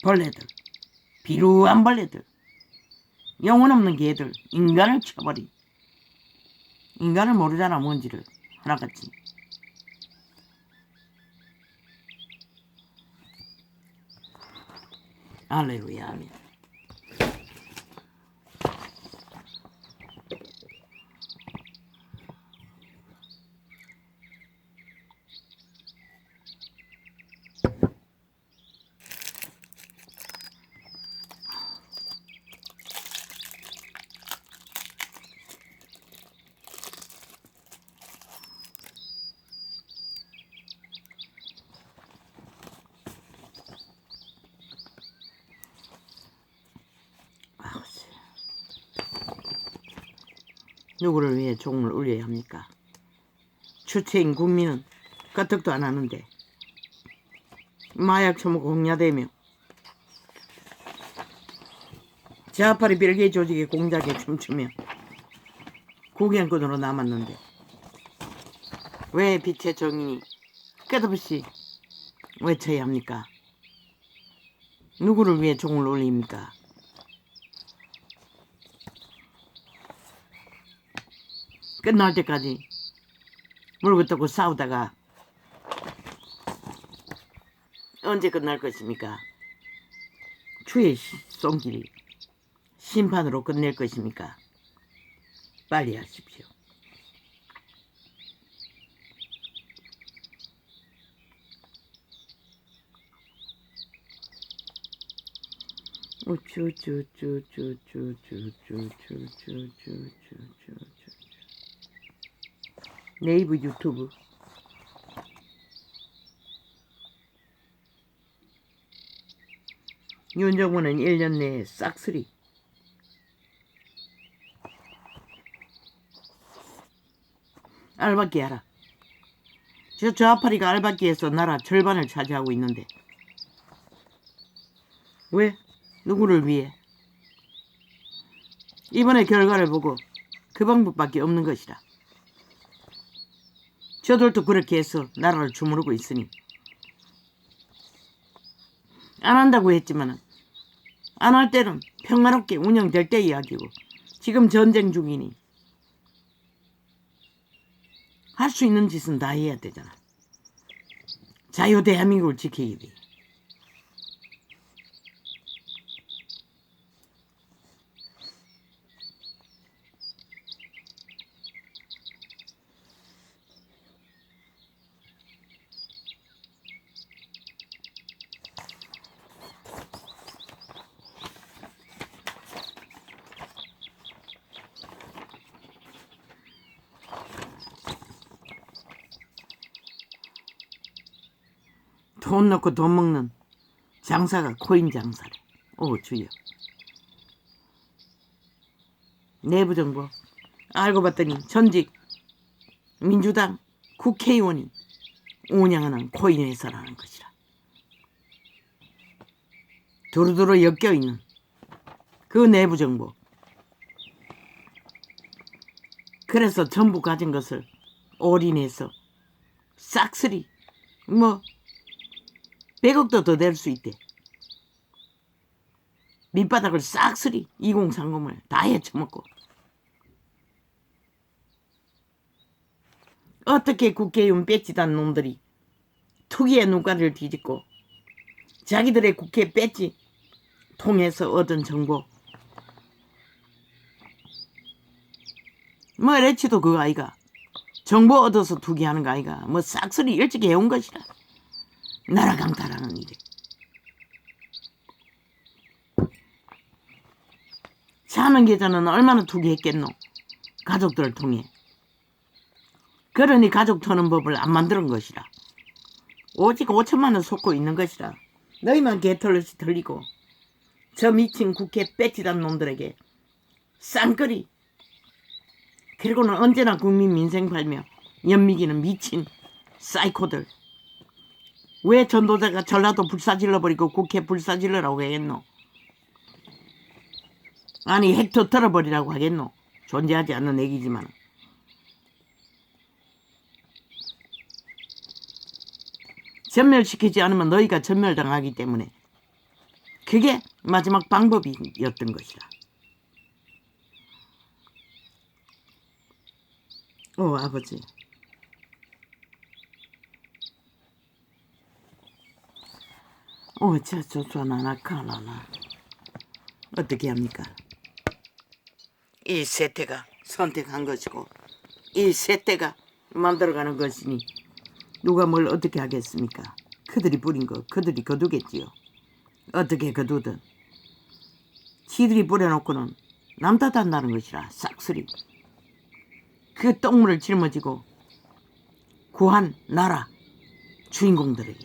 벌레들, 비루한 벌레들, 영혼 없는 개들, 인간을 쳐버린, 인간을 모르잖아 뭔지를 하나같이. 할렐루야 아멘. 누구를 위해 종을 울려야 합니까? 주체인 국민은 까뜩도 안 하는데 마약 처먹고 홍야되며 좌파리 별개 조직의 공작에 춤추며 구경꾼으로 남았는데 왜 빛의 정인이 끝없이 외쳐야 합니까? 누구를 위해 종을 울립니까? 끝날 때까지 물고 뜯고 싸우다가 언제 끝날 것입니까? 주의 손길이 심판으로 끝낼 것입니까? 빨리 하십시오. 네이버 유튜브 윤정원은 1년 내에 싹쓸이 알박기 하라. 저 좌파리가 알박기에서 나라 절반을 차지하고 있는데 왜? 누구를 위해? 이번에 결과를 보고 그 방법밖에 없는 것이다. 저들도 그렇게 해서 나라를 주무르고 있으니 안 한다고 했지만 안 할 때는 평화롭게 운영될 때 이야기고 지금 전쟁 중이니 할 수 있는 짓은 다 해야 되잖아. 자유 대한민국을 지키기 위해. 돈 넣고 돈 먹는 장사가 코인 장사래. 오 주여. 내부 정보 알고 봤더니 전직 민주당 국회의원이 운영하는 코인 회사라는 것이라. 두루두루 엮여있는 그 내부 정보. 그래서 전부 가진 것을 올인해서 싹쓸이 100억도 더 낼 수 있대. 밑바닥을 싹쓸이 2030을 다 헤쳐먹고. 어떻게 국회의원 배지단 놈들이 투기의 눈가를 뒤집고 자기들의 국회 배지 통해서 얻은 정보 레치도 그거 아이가. 정보 얻어서 투기하는 거 아이가. 싹쓸이 일찍 해온 것이라. 나라 강탈하는 일에. 사면 계좌는 얼마나 투기했겠노. 가족들을 통해. 그러니 가족 터는 법을 안 만드는 것이라. 오직 5천만 원 쏟고 있는 것이라. 너희만 개털릇이 들리고 저 미친 국회 배지단 놈들에게 쌍끌이. 그리고는 언제나 국민 민생 팔며 연미기는 미친 사이코들. 왜 전도자가 전라도 불사질러버리고 국회 불사질러라고 하겠노? 아니 핵도 털어버리라고 하겠노? 존재하지 않는 얘기지만. 전멸시키지 않으면 너희가 전멸당하기 때문에 그게 마지막 방법이었던 것이다. 아버지. 저나나카나나 어떻게 합니까? 이 세태가 선택한 것이고 이 세태가 만들어가는 것이니 누가 뭘 어떻게 하겠습니까? 그들이 뿌린 거 그들이 거두겠지요. 어떻게 거두든 지들이 뿌려놓고는 남 탓한다는 것이라. 싹쓸이 그 똥물을 짊어지고 구한 나라 주인공들에게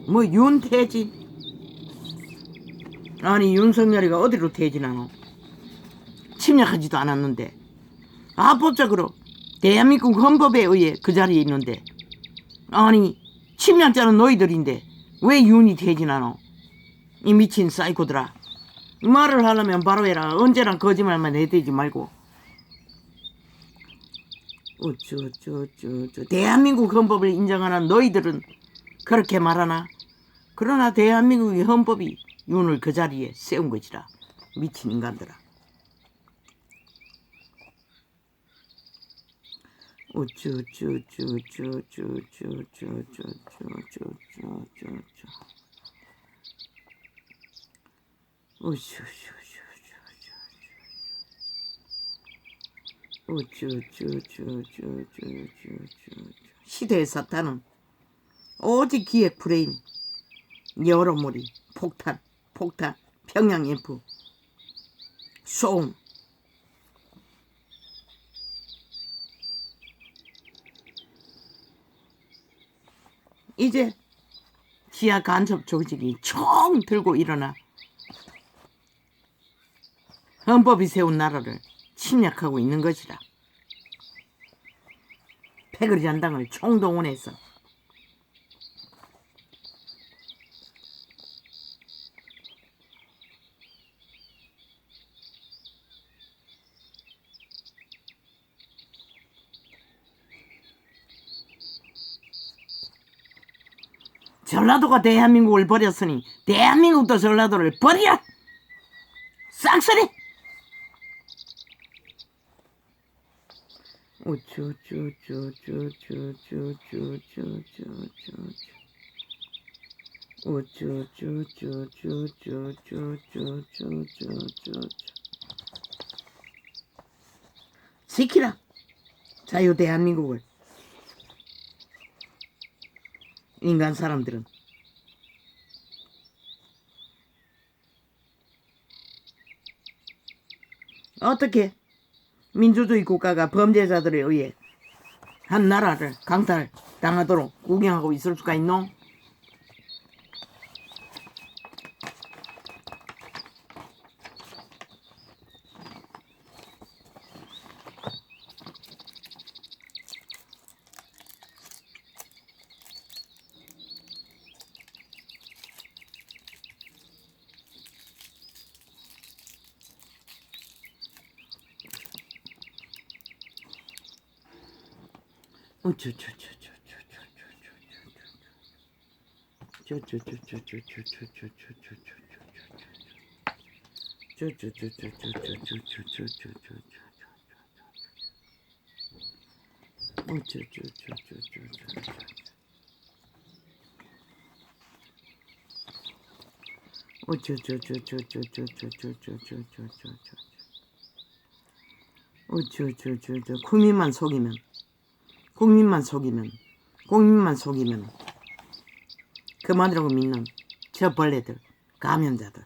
뭐 윤태진? 아니 윤석열이가 어디로 퇴진하노? 침략하지도 않았는데 합법적으로 대한민국 헌법에 의해 그 자리에 있는데 아니 침략자는 너희들인데 왜 윤이 퇴진하노? 이 미친 사이코들아. 말을 하려면 바로 해라. 언제나 거짓말만 해대지 말고. 대한민국 헌법을 인정하는 너희들은 그렇게 말하나? 그러나 대한민국의 헌법이 윤을 그 자리에 세운 것이라. 미친 인간들아. 시대의 사탄은 오직 기획 프레임, 여러모리, 폭탄, 평양 인프, 소음. 이제 지하 간첩 조직이 총 들고 일어나 헌법이 세운 나라를 침략하고 있는 것이라. 패거리 잔당을 총동원해서 전라도가 대한민국을 버렸으니 대한민국도 전라도를 버리라! 쌍소리! 지키라! 자유 대한민국을. 인간 사람들은 어떻게 민주주의 국가가 범죄자들에 의해 한 나라를 강탈당하도록 구경하고 있을 수가 있노? 국민만 속이면 그만이라고 믿는 저 벌레들, 감염자들.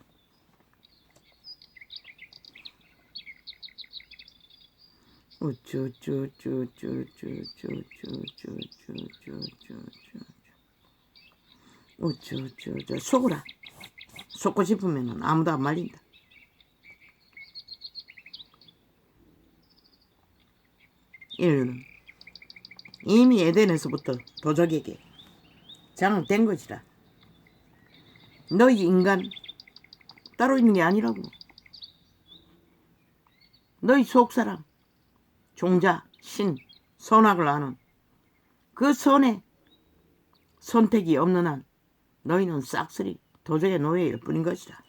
속으라. 속고 싶으면 아무도 안 말린다. 인류는 이미 에덴에서부터 도적에게 장악된 것이라. 너희 인간 따로 있는 게 아니라고. 너희 속사람, 종자, 신, 선악을 아는 그 선에 선택이 없는 한 너희는 싹쓸이 도적의 노예일 뿐인 것이라.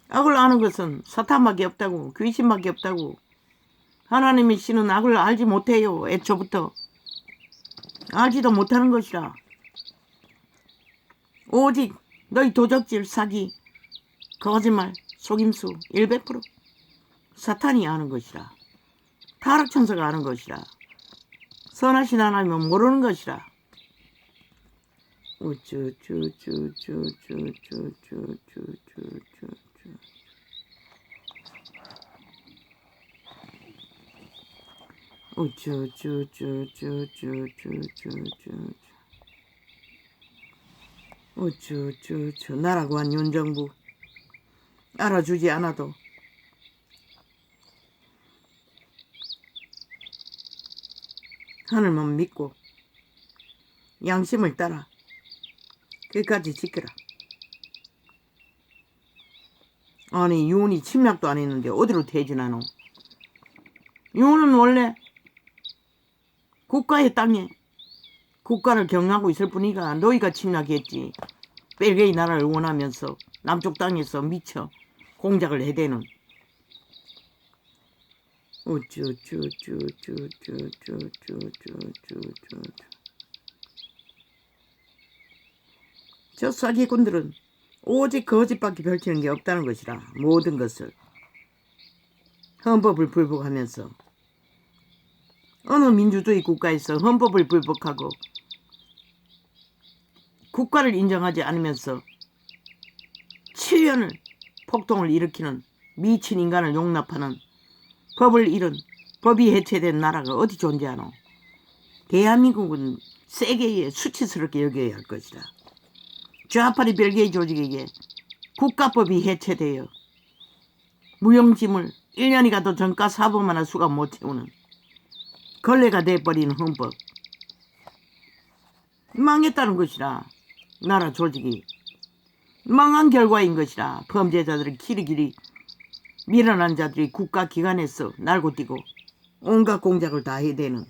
악을 아는 것은 사탄밖에 없다고, 귀신밖에 없다고. 하나님의 신은 악을 알지 못해요. 애초부터 알지도 못하는 것이라. 오직 너희 도적질, 사기, 거짓말, 속임수 100% 사탄이 아는 것이라. 타락천사가 아는 것이라. 선하신 하나님은 모르는 것이라. 우쭈쭈쭈쭈쭈쭈쭈쭈쭈쭈쭈쭈 나라고 한 윤정부 알아주지 않아도 하늘만 믿고 양심을 따라 끝까지 지켜라. 아니 윤이 침략도 안 했는데 어디로 퇴진하노? 윤은 원래 국가의 땅에 국가를 경영하고 있을 뿐이가 너희가 침략했지. 벨기에 나라를 원하면서 남쪽 땅에서 미쳐 공작을 해대는 저 사기꾼들은 오직 거짓밖에 펼치는 게 없다는 것이라. 모든 것을 헌법을 불복하면서 어느 민주주의 국가에서 헌법을 불복하고 국가를 인정하지 않으면서 7년을 폭동을 일으키는 미친 인간을 용납하는 법을 잃은 법이 해체된 나라가 어디 존재하노? 대한민국은 세계에 수치스럽게 여겨야 할 것이다. 좌파리 벨기에 조직에게 국가법이 해체되어 무용지물 1년이 가도 정가 사범 하나 수가 못 채우는 걸레가 돼버린 헌법. 망했다는 것이라. 나라 조직이 망한 결과인 것이라. 범죄자들이 길이길이 밀어난 자들이 국가기관에서 날고 뛰고 온갖 공작을 다 해대는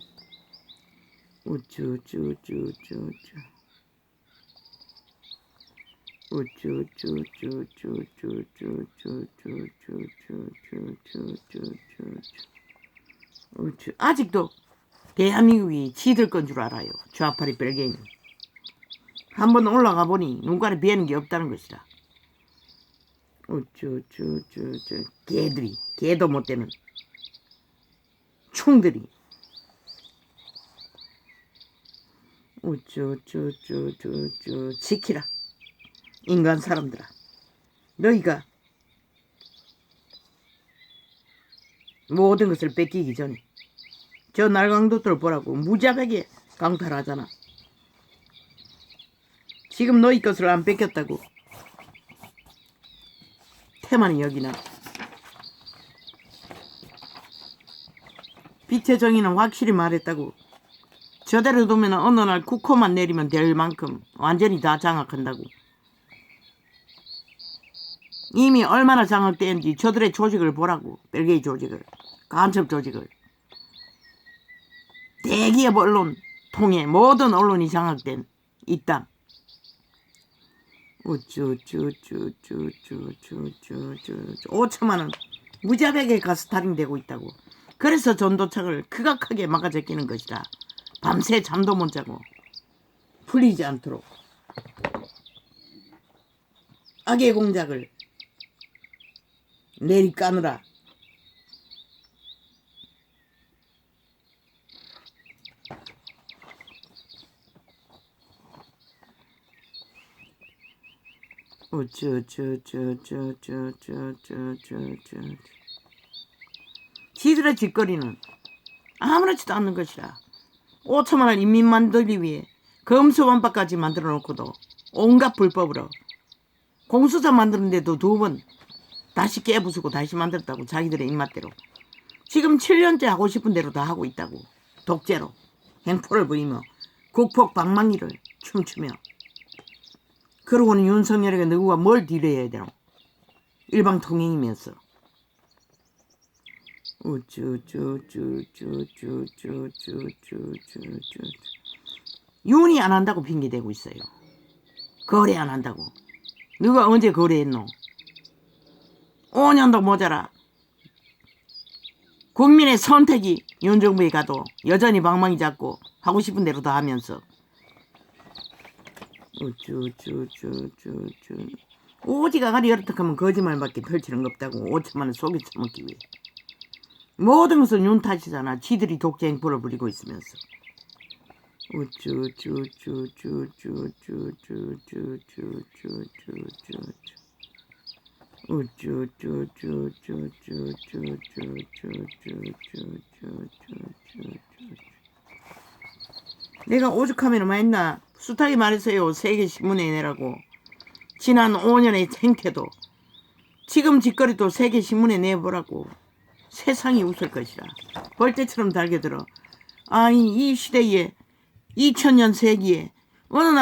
아직도 대한민국이 지들 건 줄 알아요. 좌파리 벨기에는. 한번 올라가 보니 눈깔이 비는 게 없다는 것이다. 개들이 개도 못 되는 충들이 지키라. 인간 사람들아, 너희가 모든 것을 뺏기기 전에 저 날강도들 보라고 무자백에 강탈하잖아. 지금 너희 것을 안 뺏겼다고 태만히 여기나. 빛의 정의는 확실히 말했다고. 저대로 두면 어느 날 국호만 내리면 될 만큼 완전히 다 장악한다고. 이미 얼마나 장악되었는지 저들의 조직을 보라고. 벨기에 조직을, 간첩 조직을. 대기업 언론 통해 모든 언론이 장악된 이 땅. 5천만 원 무자백에 가스타링 되고 있다고. 그래서 전도착을 극악하게 막아 제끼는 것이다. 밤새 잠도 못 자고 풀리지 않도록 악의 공작을 내리까느라. 지들의 짓거리는 아무렇지도 않는 것이라. 5천만 원 인민 만들기 위해 검수완박까지 만들어 놓고도 온갖 불법으로 공수처 만드는데도 2번 다시 깨부수고 다시 만들었다고. 자기들의 입맛대로. 지금 7년째 하고 싶은 대로 다 하고 있다고. 독재로 행포를 부리며 국폭 방망이를 춤추며. 그러고는 윤석열에게 누구가 뭘 딜해야 되노? 일방통행이면서. 윤이 안 한다고 핑계대고 있어요. 거래 안 한다고. 누가 언제 거래했노? 5년도 모자라. 국민의 선택이 윤정부에 가도 여전히 방망이 잡고 하고 싶은 대로 다 하면서. 오지가 가리 열어떡하면 거짓말밖에 펼치는 거 없다고. 5천만 원 속여 처먹기 위해. 모든 것은 윤 탓이잖아. 지들이 독재 행포를 부리고 있으면서. 내가 오죽하면 뭐 했나. 숱하게 말했어요. 세계 신문에 내라고. 지난 5년의 행태도 지금 짓거리도 세계 신문에 내보라고. 세상이 웃을 것이라. 벌떼처럼 달겨들어. 아니 이 시대에 2000년 세기에 어느 날